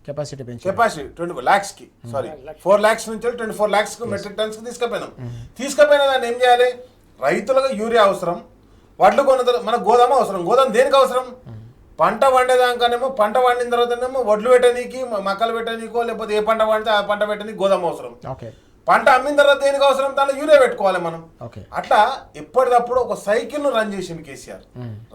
కెపాసిటీ 20 lakhsకి, సారీ 4 lakhs నుంచి 24 lakhs మెట్రిక్ టన్స్కి తీసుకుపోయినాం. తీసుకుపోయిన దాన్ని ఏం చేయాలి, రైతులకు యూరియా అవసరం, వడ్లు కొన్న మన గోదాం అవసరం. గోదాం దేనికి అవసరం, పంట వండేదానికనేమో, పంట వండిన తర్వాతనేమో వడ్లు పెట్టనీకి, మక్కలు పెట్టనీకో, లేకపోతే ఏ పంట పండితే ఆ పంట పెట్టనీకి గోదాం అవసరం. పంట అమ్మిన తర్వాత దేనికి అవసరం, దాంట్లో యూరియా పెట్టుకోవాలి మనం. అట్లా ఎప్పటికప్పుడు ఒక సైకిల్ను రన్ చేసిండు కేసీఆర్.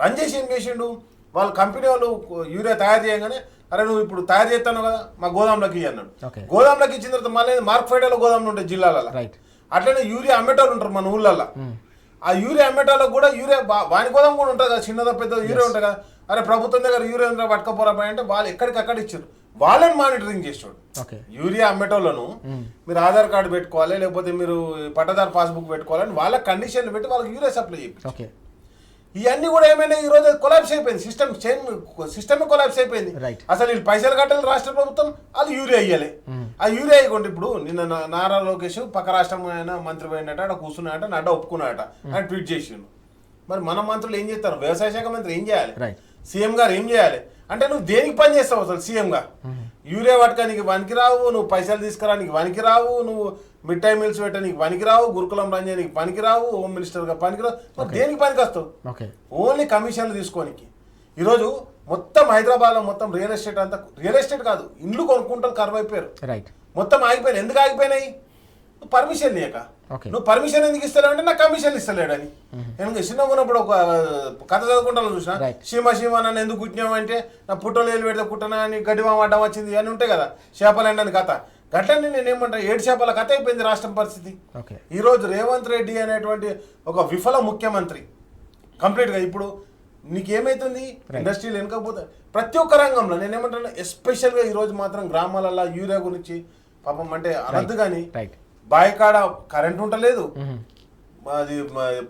రన్ చేసి ఏం చేసిండు, వాళ్ళ కంపెనీ వాళ్ళు యూరియా తయారు చేయగానే, అరే నువ్వు ఇప్పుడు తయారు చేస్తాను కదా మా గోదాంలోకి ఇయ్యి అన్నాడు. గోదాంలోకి ఇచ్చిన తర్వాత మళ్ళీ మార్క్ఫెడర్లో గోదాంలు ఉంటాయి జిల్లాలలో, అట్లనే యూరియా అమ్మేటోళ్ళు ఉంటారు మన ఊళ్ళల్లో. ఆ యూరియా అమ్మేటోళ్ళకి కూడా యూరియా వాని గోదాం కూడా ఉంటుంది కదా, చిన్నదో పెద్ద యూరియా ఉంటుంది కదా. అరే ప్రభుత్వం దగ్గర యూరియా పట్టుకపోరా అంటే వాళ్ళు ఎక్కడికక్కడ ఇచ్చారు, వాళ్ళని మానిటరింగ్ చేసాడు. యూరియా అమ్మేటోళ్ళను మీరు ఆధార్ కార్డు పెట్టుకోవాలి, లేకపోతే మీరు పట్టదారు పాస్బుక్ పెట్టుకోవాలని వాళ్ళ కండిషన్లు పెట్టి వాళ్ళకి యూరియా సప్లై చేయాలి. ఇవన్నీ కూడా ఏమైనా ఈ రోజు కొలాప్స్ అయిపోయింది, సిస్టమ్ కొలాప్స్ అయిపోయింది. అసలు వీళ్ళు పైసలు కట్టాలి రాష్ట్ర ప్రభుత్వం, వాళ్ళు యూరియా ఇయ్యాలి. ఆ యూరియా ఇవ్వండి. ఇప్పుడు నిన్న నారా లోకేష్ పక్క రాష్ట్రం ఆయన మంత్రి పోయినట్ట, అక్కడ కూర్చున్నాయట, నడ్డ ఒప్పుకున్నాయట అని ట్వీట్ చేసిండు. మరి మన మంత్రులు ఏం చేస్తారు, వ్యవసాయ శాఖ మంత్రి ఏం చేయాలి, సీఎం గారు ఏం చేయాలి అంటే, నువ్వు దేనికి పని చేస్తావు అసలు సీఎంగా? యూరియా పట్టుకోనికి వనికి రావు, నువ్వు పైసలు తీసుకురానికి వనికి రావు, నువ్వు మిడ్ టైమ్ మీల్స్ పెట్టడానికి పనికి రావు, గురుకులం రన్ చేయడానికి పనికి రావు, హోమ్ మినిస్టర్గా పనికి రావు. మరి దేనికి పనికి వస్తావు? ఓన్లీ కమిషన్లు తీసుకోనికి. ఈరోజు మొత్తం హైదరాబాద్లో మొత్తం రియల్ ఎస్టేట్ అంతా, రియల్ ఎస్టేట్ కాదు ఇండ్లు కొనుక్కుంటారు, కరువు అయిపోయారు, మొత్తం ఆగిపోయినాయి. ఎందుకు ఆగిపోయినాయి? నువ్వు పర్మిషన్ లేక. నువ్వు పర్మిషన్ ఎందుకు ఇస్తలేవు అంటే, నాకు కమిషన్ ఇస్తలేడని. నేను చిన్నగా ఉన్నప్పుడు ఒక కథ చదువుకుంటాను చూసిన, సీమ నన్ను ఎందుకు కుట్టినావు అంటే, నా పుట్టలు వేలు పెడితే కుట్టనా అని గడ్డిమా అడ్డం వచ్చింది అని ఉంటాయి కదా, చేపలండి కథ. గట్లని నేనేమంటా, 7 చేపల కథ అయిపోయింది రాష్ట్రం పరిస్థితి. ఈరోజు రేవంత్ రెడ్డి అనేటువంటి ఒక విఫల ముఖ్యమంత్రి కంప్లీట్గా. ఇప్పుడు నీకేమైతుంది, ఇండస్ట్రీలు వెనకపోతే ప్రతి ఒక్క రంగంలో నేనేమంటాను, ఎస్పెషల్గా ఈరోజు మాత్రం గ్రామాలలో యూరియా గురించి పాపం అంటే అనద్దు, కానీ బాయికాడ కరెంట్ ఉండలేదు, అది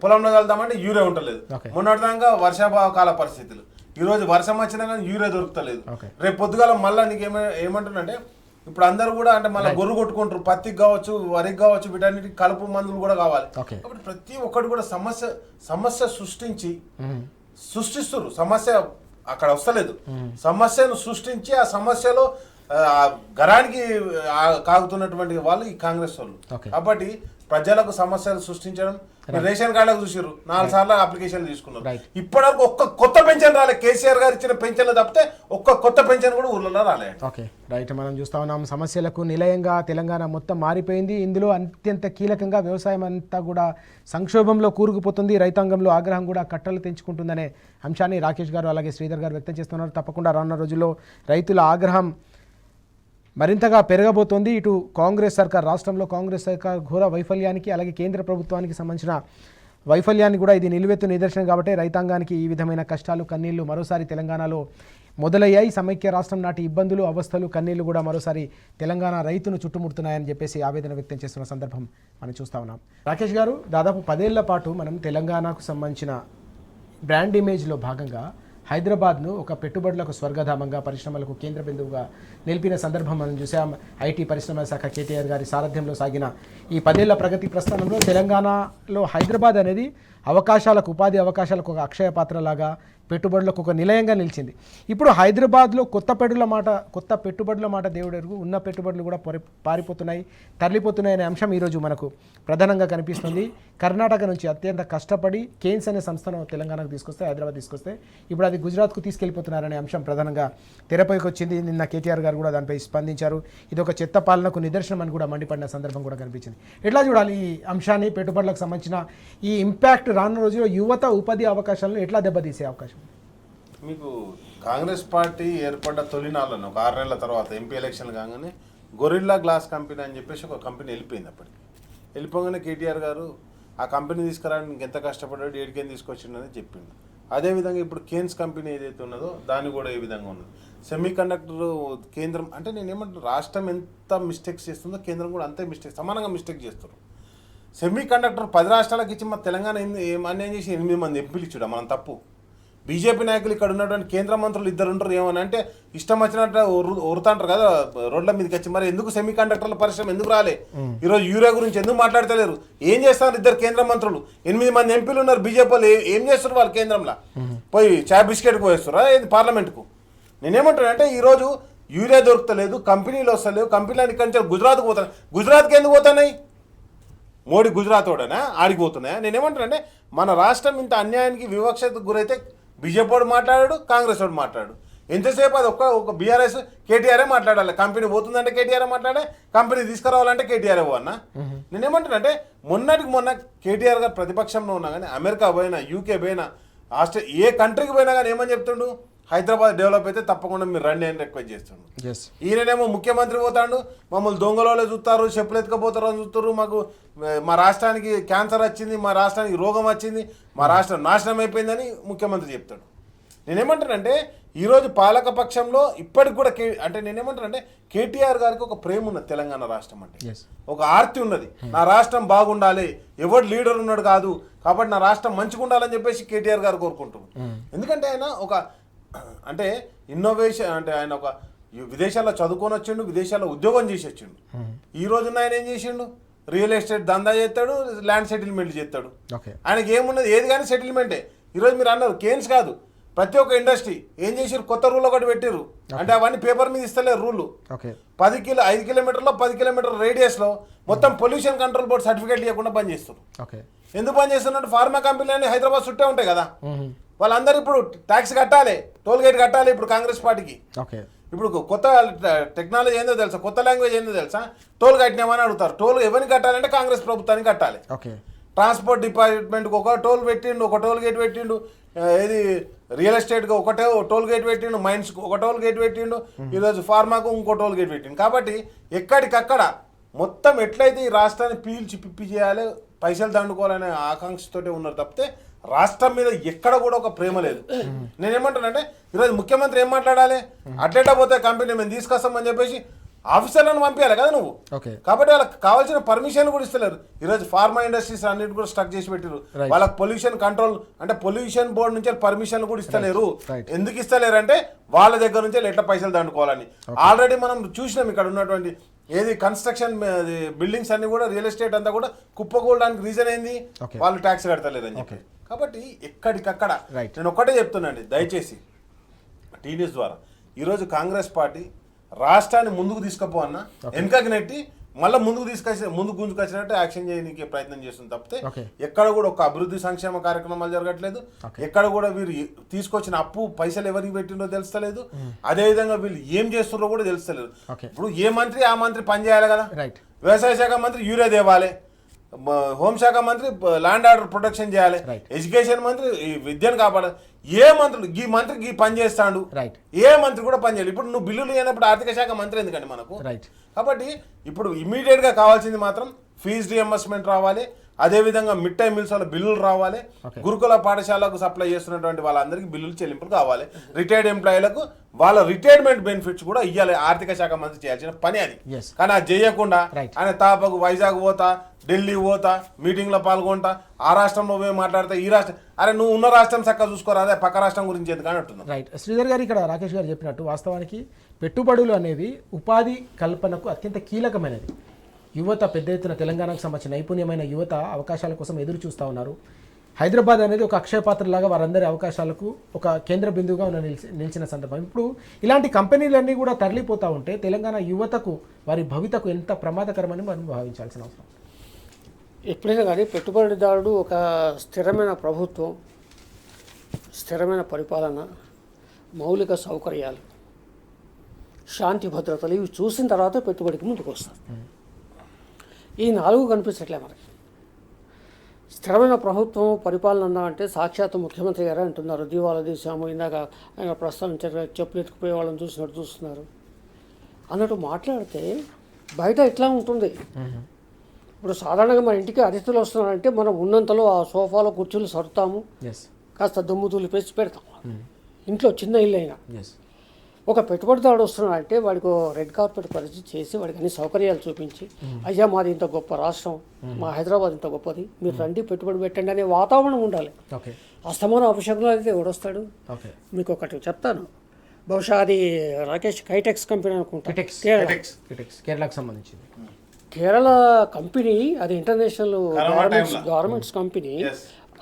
పొలంలో వెళ్దామంటే యూరియా ఉండలేదు. మొన్నటిదాకా వర్షాభావకాల పరిస్థితులు, ఈరోజు వర్షం వచ్చినా కానీ యూరియా దొరుకుతలేదు. రేపు పొద్దుగాల మళ్ళీ నీకు ఏమంటున్నంటే, ఇప్పుడు అందరూ కూడా అంటే మళ్ళీ గొర్రు కొట్టుకుంటారు, పత్తికి కావచ్చు, వరికి కావచ్చు, వీటన్నిటికి కలుపు మందులు కూడా కావాలి. కాబట్టి ప్రతి ఒక్కటి కూడా సమస్య సృష్టిస్తారు. సమస్య అక్కడ వస్తలేదు, సమస్యను సృష్టించి ఆ సమస్యలో గరానికి కాగుతున్నటువంటి వాళ్ళు ఈ కాంగ్రెస్ వాళ్ళు. Okay. కాబట్టి ప్రజలకు సమస్యలు సృష్టించడం, రేషన్ కార్డులకు చూసారు 4 సార్లు అప్లికేషన్ తీసుకున్నారు. ఇప్పటివరకు ఒక్క కొత్త పెన్షన్ రాలే. కేసీఆర్ గారు ఇచ్చిన పెన్షన్లు తప్పితే ఒక్క కొత్త పెన్షన్ కూడా ఊర్లలో రాలే. ఓకే రైట్, మనం చూస్తా ఉన్నాం సమస్యలకు నిలయంగా తెలంగాణ మొత్తం మారిపోయింది. ఇందులో అత్యంత కీలకంగా వ్యవసాయం అంతా కూడా సంక్షోభంలో కూరుకుపోతుంది. రైతాంగంలో ఆగ్రహం కూడా కట్టలు తెంచుకుంటుందనే అంశాన్ని రాకేష్ గారు అలాగే శ్రీధర్ గారు వ్యక్తం చేస్తున్నారు. తప్పకుండా రానున్న రోజుల్లో రైతుల ఆగ్రహం మరింతగా పెరగబోతోంది. ఇటు కాంగ్రెస్ సర్కార్, రాష్ట్రంలో కాంగ్రెస్ సర్కార్ ఘోర వైఫల్యానికి అలాగే కేంద్ర ప్రభుత్వానికి సంబంధించిన వైఫల్యాన్ని కూడా ఇది నిలువెత్తు నిదర్శనం. కాబట్టి రైతాంగానికి ఈ విధమైన కష్టాలు కన్నీళ్లు మరోసారి తెలంగాణలో మొదలయ్యాయి. సమైక్య రాష్ట్రం నాటి ఇబ్బందులు అవస్థలు కన్నీళ్లు కూడా మరోసారి తెలంగాణ రైతును చుట్టుముడుతున్నాయని చెప్పేసి ఆవేదన వ్యక్తం చేస్తున్న సందర్భం మనం చూస్తూ ఉన్నాం. రాకేష్ గారు, దాదాపు 10 ఏళ్ల పాటు మనం తెలంగాణకు సంబంధించిన బ్రాండ్ ఇమేజ్లో భాగంగా హైదరాబాద్ను ఒక పెట్టుబడులకు స్వర్గధామంగా, పరిశ్రమలకు కేంద్ర బిందువుగా నిలిపిన సందర్భం మనం చూసాం. ఐటీ పరిశ్రమల శాఖ కేటీఆర్ గారి సారథ్యంలో సాగిన ఈ 10 ఏళ్ల ప్రగతి ప్రస్థానంలో తెలంగాణలో హైదరాబాద్ అనేది అవకాశాలకు, ఉపాధి అవకాశాలకు ఒక అక్షయ పాత్రలాగా, పెట్టుబడులకు ఒక నిలయంగా నిలిచింది. ఇప్పుడు హైదరాబాద్లో కొత్త పెట్టుబడుల మాట దేవుడెరుగు, ఉన్న పెట్టుబడులు కూడా పారిపోతున్నాయి, తరలిపోతున్నాయి అనే అంశం ఈరోజు మనకు ప్రధానంగా కనిపిస్తుంది. కర్ణాటక నుంచి అత్యంత కష్టపడి కేన్స్ అనే సంస్థను తెలంగాణకు తీసుకొస్తే, హైదరాబాద్ తీసుకొస్తే ఇప్పుడు అది గుజరాత్కు తీసుకెళ్లిపోతున్నారనే అంశం ప్రధానంగా తెరపైకి వచ్చింది. నిన్న కేటీఆర్ గారు కూడా దానిపై స్పందించారు. ఇది ఒక చెత్త పాలనకు నిదర్శనం అని కూడా మండిపడిన సందర్భం కూడా కనిపించింది. ఎట్లా చూడాలి ఈ అంశాన్ని, పెట్టుబడులకు సంబంధించిన ఈ ఇంపాక్ట్ రానున్న రోజుల్లో యువత ఉపాధి అవకాశాలను ఎట్లా దెబ్బతీసే అవకాశం? మీకు కాంగ్రెస్ పార్టీ ఏర్పడ్డ తొలినాళ్ళను ఒక 6 నెలల తర్వాత ఎంపీ ఎలక్షన్లు కాగానే గొరిల్లా గ్లాస్ కంపెనీ అని చెప్పేసి ఒక కంపెనీ వెళ్ళిపోయింది. అప్పటికి వెళ్ళిపోగానే కేటీఆర్ గారు ఆ కంపెనీ తీసుకురావడానికి ఎంత కష్టపడ్డాడు, ఏడికేం తీసుకొచ్చిండని చెప్పిండు. అదేవిధంగా ఇప్పుడు కేన్స్ కంపెనీ ఏదైతే ఉన్నదో దాన్ని కూడా ఏ విధంగా ఉన్నది. సెమీ కండక్టర్ కేంద్రం అంటే నేనేమంటున్నా, రాష్ట్రం ఎంత మిస్టేక్స్ చేస్తుందో కేంద్రం కూడా అంతే సమానంగా మిస్టేక్ చేస్తారు. సెమీ కండక్టర్ 10 రాష్ట్రాలకు ఇచ్చి మన తెలంగాణ అన్యాయం చేసి 8 మంది ఎంపీలు ఇచ్చుడా మనం తప్పు. బీజేపీ నాయకులు ఇక్కడ ఉన్నటువంటి కేంద్ర మంత్రులు 2 ఉంటారు. ఏమని అంటే ఇష్టం వచ్చినట్టు ఉరుతాంటారు కదా రోడ్ల మీదకి వచ్చి. మరి ఎందుకు సెమీ కండక్టర్ల పరిశ్రమ ఎందుకు రాలే? ఈరోజు యూరియా గురించి ఎందుకు మాట్లాడతలేరు? ఏం చేస్తారు 2 కేంద్ర మంత్రులు? 8 మంది ఎంపీలు ఉన్నారు బీజేపీ వాళ్ళు. ఏం చేస్తారు వాళ్ళు కేంద్రంలో? పోయి చాయ్ బిస్కెట్కి పోయేస్తారా పార్లమెంట్కు? నేనేమంటానంటే ఈరోజు యూరియా దొరుకుతలేదు, కంపెనీలు వస్తలేవు, కంపెనీలు ఇక్కడి నుంచి గుజరాత్కి పోతున్నాయి. గుజరాత్కి ఎందుకు పోతున్నాయి? మోడీ గుజరాత్ వాడనా ఆడికి పోతున్నాయా? నేనేమంటానంటే మన రాష్ట్రం ఇంత అన్యాయానికి వివక్షతకు గురైతే బీజేపీ వాడు మాట్లాడాడు, కాంగ్రెస్ వాడు మాట్లాడు. ఎంతసేపు అది ఒక బీఆర్ఎస్ కేటీఆర్ఏ మాట్లాడాలి. కంపెనీ పోతుందంటే కేటీఆర్ మాట్లాడే, కంపెనీ తీసుకురావాలంటే కేటీఆర్ అన్న. నేనేమంటానంటే మొన్నటికి మొన్న కేటీఆర్ గారు ప్రతిపక్షంలో ఉన్నా కానీ అమెరికా పోయినా, యూకే పోయినా, ఆస్ట్రేలియా ఏ కంట్రీకి పోయినా కానీ ఏమని చెప్తుండు? హైదరాబాద్ డెవలప్ అయితే తప్పకుండా మీరు రండి అని రిక్వెస్ట్ చేస్తుండు. ఈయననేమో ముఖ్యమంత్రి పోతాడు, మమ్మల్ని దొంగలలో చూస్తారు, చెప్పులు ఎత్తుకపోతారు అని చూస్తారు. మా రాష్ట్రానికి క్యాన్సర్ వచ్చింది, మా రాష్ట్రానికి రోగం వచ్చింది, మా రాష్ట్రం నాశనం అయిపోయిందని ముఖ్యమంత్రి చెప్తాడు. నేనేమంటానంటే ఈరోజు పాలక పక్షంలో ఇప్పటికి కూడా అంటే నేనేమంటానంటే కేటీఆర్ గారికి ఒక ప్రేమ ఉన్నది తెలంగాణ రాష్ట్రం అంటే, ఒక ఆర్తి ఉన్నది. నా రాష్ట్రం బాగుండాలి, ఎవడు లీడర్ ఉన్నాడు కాదు కాబట్టి నా రాష్ట్రం మంచిగా ఉండాలని చెప్పేసి కేటీఆర్ గారు కోరుకుంటున్నారు. ఎందుకంటే ఆయన ఒక అంటే ఇన్నోవేషన్ అంటే ఆయన ఒక విదేశాల్లో చదువుకొని వచ్చిండు, విదేశాల్లో ఉద్యోగం చేసి వచ్చిండు. ఈ రోజున ఆయన ఏం చేసిండు? రియల్ ఎస్టేట్ దందా చేస్తాడు, ల్యాండ్ సెటిల్మెంట్ చేస్తాడు. ఆయనకి ఏమున్నది? ఏది కానీ సెటిల్మెంటే. ఈరోజు మీరు అన్నారు కేన్స్ కాదు, ప్రతి ఒక్క ఇండస్ట్రీ ఏం చేసారు? కొత్త రూల్ ఒకటి పెట్టారు. అంటే అవన్నీ పేపర్ మీద ఇస్తలేరు రూళ్ళు. 5 కిలోమీటర్లో 10 కిలోమీటర్ల రేడియస్లో మొత్తం పొల్యూషన్ కంట్రోల్ బోర్డు సర్టిఫికేట్ ఇవ్వకుండా బంద్ చేస్తారు. ఎందుకు బంద్ చేస్తున్నట్టు? ఫార్మా కంపెనీలు హైదరాబాద్ చుట్టే ఉంటాయి కదా, వాళ్ళందరూ ఇప్పుడు ట్యాక్స్ కట్టాలి, టోల్ గేట్ కట్టాలి. ఇప్పుడు కాంగ్రెస్ పార్టీకి ఇప్పుడు కొత్త టెక్నాలజీ ఏందో తెలుసా, కొత్త లాంగ్వేజ్ ఏందో తెలుసా? టోల్ కట్టినామని అడుగుతారు. టోల్ ఎవరిని కట్టాలంటే కాంగ్రెస్ ప్రభుత్వానికి కట్టాలి. ట్రాన్స్పోర్ట్ డిపార్ట్మెంట్కి ఒక టోల్ పెట్టిండు, ఒక టోల్ గేట్ పెట్టిండు. ఏది రియల్ ఎస్టేట్కి ఒకటే టోల్ గేట్ పెట్టిండు, మైన్స్కి ఒక టోల్ గేట్ పెట్టిండు, ఈరోజు ఫార్మాకు ఇంకో టోల్ గేట్ పెట్టిండు. కాబట్టి ఎక్కడికక్కడ మొత్తం ఎట్లయితే ఈ రాష్ట్రాన్ని పీల్చి పిప్పి చేయాలి, పైసలు దండుకోవాలనే ఆకాంక్షతోటే ఉన్నారు తప్పితే రాష్ట్రం మీద ఎక్కడ కూడా ఒక ప్రేమ లేదు. నేనేమంటానంటే ఈరోజు ముఖ్యమంత్రి ఏం మాట్లాడాలి? అట్లెట్లా పోతే కంపెనీ మేము తీసుకొస్తామని చెప్పేసి ఆఫీసర్లను పంపించాలి కదా నువ్వు. కాబట్టి వాళ్ళకి కావాల్సిన పర్మిషన్ కూడా ఇస్తలేరు. ఈరోజు ఫార్మా ఇండస్ట్రీస్ అన్నిటి కూడా స్టక్ చేసి పెట్టారు. వాళ్ళకి పొల్యూషన్ కంట్రోల్ అంటే పొల్యూషన్ బోర్డు నుంచి పర్మిషన్ కూడా ఇస్తలేరు. ఎందుకు ఇస్తలేరు అంటే వాళ్ళ దగ్గర నుంచి ఎట్లా పైసలు దండుకోవాలని. ఆల్రెడీ మనం చూసినాం ఇక్కడ ఉన్నటువంటి ఏది కన్స్ట్రక్షన్ బిల్డింగ్స్ అన్ని కూడా రియల్ ఎస్టేట్ అంతా కూడా కుప్పకూడడానికి రీజన్ ఏంది? వాళ్ళు ట్యాక్స్ కడతలేరు అని చెప్పి. కాబట్టి ఎక్కడికక్కడ నేను ఒక్కటే చెప్తున్నాండి, దయచేసి టీవీస్ ద్వారా ఈరోజు కాంగ్రెస్ పార్టీ రాష్ట్రాన్ని ముందుకు తీసుకుపో అన్న, వెనకకి నెట్టి మళ్ళీ ముందుకు గుంజుకొచ్చినట్టు యాక్షన్ చేయడానికి ప్రయత్నం చేస్తుంది తప్పితే ఎక్కడ కూడా ఒక అభివృద్ధి సంక్షేమ కార్యక్రమాలు జరగట్లేదు. ఎక్కడ కూడా వీరు తీసుకొచ్చిన అప్పు పైసలు ఎవరికి పెట్టిందో తెలుస్తలేదు. అదేవిధంగా వీళ్ళు ఏం చేస్తున్నారో కూడా తెలుస్తలేదు. ఇప్పుడు ఏ మంత్రి ఆ మంత్రి పని చేయాలి కదా. వ్యవసాయ శాఖ మంత్రి యూరియా తేవాలి, హోంశాఖ మంత్రి ల్యాండ్ ఆర్డర్ ప్రొటెక్షన్ చేయాలి, ఎడ్యుకేషన్ మంత్రి విద్యను కాపాడాలి. ఏ మంత్రులు ఈ మంత్రికి ఈ పని చేస్తాడు, ఏ మంత్రి కూడా పని చేయాలి. ఇప్పుడు నువ్వు బిల్లులు లేనప్పుడు ఆర్థిక శాఖ మంత్రి ఎందుకండి మనకు. కాబట్టి ఇప్పుడు ఇమీడియట్ గా కావాల్సింది మాత్రం ఫీజు రియంబర్స్మెంట్ రావాలి, అదేవిధంగా మిడ్ టైమ్ మీల్స్ వాళ్ళ బిల్లులు రావాలి, గురుకుల పాఠశాలకు సప్లై చేస్తున్నటువంటి వాళ్ళందరికీ బిల్లులు చెల్లింపులు కావాలి, రిటైర్డ్ ఎంప్లాయీలకు వాళ్ళ రిటైర్మెంట్ బెనిఫిట్స్ కూడా ఇవ్వాలి. ఆర్థిక శాఖ మంత్రి చేయాల్సిన పని అది. కానీ అది చేయకుండా ఆయన తాపకు వైజాగ్ పోతా, ఢిల్లీ పోతా, మీటింగ్ లో పాల్గొంటా, ఆ రాష్ట్రంలో పోయి మాట్లాడతా, ఈ రాష్ట్రం అరే నువ్వు ఉన్న రాష్ట్రం చక్కగా చూసుకోరా, అదే పక్క రాష్ట్రం గురించి ఎందుకని అంటున్నాను. రైట్ శ్రీధర్ గారు, ఇక్కడ రాకేష్ గారు చెప్పినట్టు వాస్తవానికి పెట్టుబడులు అనేవి ఉపాధి కల్పనకు అత్యంత కీలకమైనది. యువత పెద్ద ఎత్తున తెలంగాణకు సంబంధించిన నైపుణ్యమైన యువత అవకాశాల కోసం ఎదురు చూస్తూ ఉన్నారు. హైదరాబాద్ అనేది ఒక అక్షయ పాత్రలాగా వారందరి అవకాశాలకు ఒక కేంద్ర బిందువుగా నిలిచిన సందర్భం. ఇప్పుడు ఇలాంటి కంపెనీలన్నీ కూడా తరలిపోతూ ఉంటే తెలంగాణ యువతకు వారి భవితకు ఎంత ప్రమాదకరమని మనం భావించాల్సిన అవసరం. ఎప్పుడైనా కానీ పెట్టుబడిదారుడు ఒక స్థిరమైన ప్రభుత్వం, స్థిరమైన పరిపాలన, మౌలిక సౌకర్యాలు, శాంతి భద్రతలు ఇవి చూసిన తర్వాత పెట్టుబడికి ముందుకు వస్తారు. ఈ 4 కనిపించట్లే మనకి. స్థిరమైన ప్రభుత్వం పరిపాలన అన్నా అంటే సాక్షాత్ ముఖ్యమంత్రి గారే అంటున్నారు, దీవాలా తీసాము, ఇందాక ఆయన ప్రస్తావించారు, చెప్పులు ఎత్తుకుపోయే వాళ్ళని చూసినట్టు చూస్తున్నారు అన్నట్టు మాట్లాడితే బయట ఇట్లా ఉంటుంది. ఇప్పుడు సాధారణంగా మన ఇంటికి అతిథులు వస్తున్నారంటే మనం ఉన్నంతలో ఆ సోఫాలో కుర్చీలు సర్దుతాము, కాస్త దుమ్ము దులిపేసి పెడతాం. ఇంట్లో చిన్న ఇల్లు అయినా ఒక పెట్టుబడిదారుడు వస్తున్నాడంటే వాడికి రెడ్ కార్పెట్ పరిచయం చేసి వాడికి అన్ని సౌకర్యాలు చూపించి, అయ్యా మాది ఇంత గొప్ప రాష్ట్రం, మా హైదరాబాద్ ఇంత గొప్పది, మీరు రండి పెట్టుబడి పెట్టండి అనే వాతావరణం ఉండాలి. అస్తమానం అపశకునాలు అయితే ఎవడొస్తాడు. మీకు ఒకటి చెప్తాను, బహుశా అది రాకేష్ కైటెక్స్ కంపెనీ అనుకుంటా, కేరళకు సంబంధించింది. కేరళ కంపెనీ అది ఇంటర్నేషనల్ గార్మెంట్స్ కంపెనీ.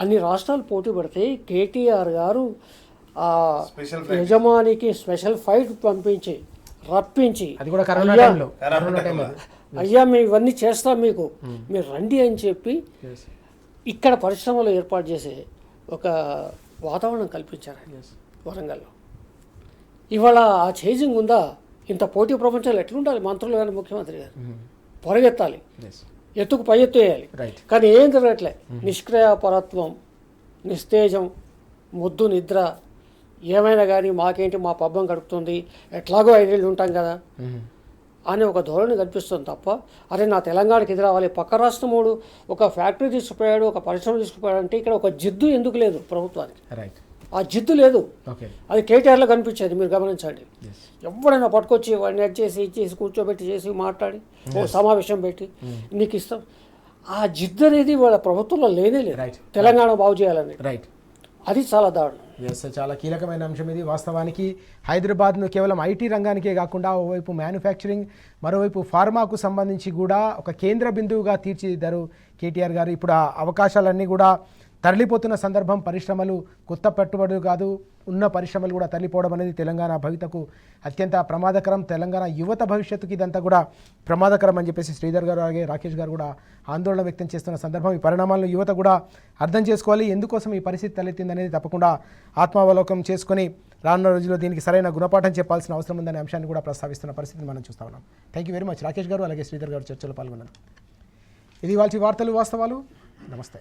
అన్ని రాష్ట్రాలు పోటీ పడితే కేటీఆర్ గారు ఆ యజమానికి స్పెషల్ ఫైట్ పంపించి రప్పించి, అయ్యా మేము ఇవన్నీ చేస్తాం మీకు, మీరు రండి అని చెప్పి ఇక్కడ పరిశ్రమలు ఏర్పాటు చేసే ఒక వాతావరణం కల్పించారు వరంగల్లో. ఇవాళ ఆ చేంజింగ్ ఉందా? ఇంత పోటీ ప్రపంచంలో ఎట్లుండాలి మంత్రులు కానీ ముఖ్యమంత్రి గారు? పొరగెత్తాలి, ఎత్తుకు పై ఎత్తు వేయాలి. కానీ ఏం జరగట్లే. నిష్క్రియాపరత్వం, నిస్తేజం, ముద్దు నిద్ర, ఏమైనా కానీ మాకేంటి మా పబ్బం గడుపుతుంది, ఎట్లాగో 5 ఏళ్ళు ఉంటాం కదా అనే ఒక ధోరణి కనిపిస్తుంది తప్ప, అరే నా తెలంగాణకి ఎదురు రావాలి, పక్క రాష్ట్రముడు ఒక ఫ్యాక్టరీ తీసుకుపోయాడు, ఒక పరిశ్రమ తీసుకుపోయాడు అంటే ఇక్కడ ఒక జిద్దు ఎందుకు లేదు ప్రభుత్వానికి? ఆ జిద్దు లేదు. అది కేటీఆర్లో కనిపించేది, మీరు గమనించండి. ఎవరైనా పట్టుకొచ్చి వాడిని చేసి ఇచ్చేసి కూర్చోబెట్టి చేసి మాట్లాడి ఓ సమావేశం పెట్టి నీకు ఇస్తాం, ఆ జిద్దు అనేది వాళ్ళ ప్రభుత్వంలో లేనే లేదు. తెలంగాణ బాగు చేయాలని అది చాలా దారుణం. చాలా కీలకమైన అంశం ఇది. వాస్తవానికి హైదరాబాద్ను కేవలం ఐటీ రంగానికే కాకుండా ఓవైపు మ్యానుఫ్యాక్చరింగ్, మరోవైపు ఫార్మాకు సంబంధించి కూడా ఒక కేంద్ర బిందువుగా తీర్చిదిద్దారు కేటీఆర్ గారు. ఇప్పుడు ఆ అవకాశాలన్నీ కూడా తరలిపోతున్న సందర్భం, పరిశ్రమలు కొత్త పెట్టుబడులు కాదు, ఉన్న పరిశ్రమలు కూడా తరలిపోవడం అనేది తెలంగాణ భవితకు అత్యంత ప్రమాదకరం. తెలంగాణ యువత భవిష్యత్తుకి ఇదంతా కూడా ప్రమాదకరం అని చెప్పేసి శ్రీధర్ గారు అలాగే రాకేష్ గారు కూడా ఆందోళన వ్యక్తం చేస్తున్న సందర్భం. ఈ పరిణామాలను యువత కూడా అర్థం చేసుకోవాలి. ఎందుకోసం ఈ పరిస్థితి తలెత్తింది అనేది తప్పకుండా ఆత్మావలోకనం చేసుకొని రానున్న రోజుల్లో దీనికి సరైన గుణపాఠం చెప్పాల్సిన అవసరం ఉందనే అంశాన్ని కూడా ప్రస్తావిస్తున్న పరిస్థితిని మనం చూస్తూ ఉన్నాం. Thank you very much Rakesh గారు అలాగే శ్రీధర్ గారు చర్చలో పాల్గొన్నారు. ఇది వాళ్ళ వార్తలు వాస్తవాలు. నమస్తే.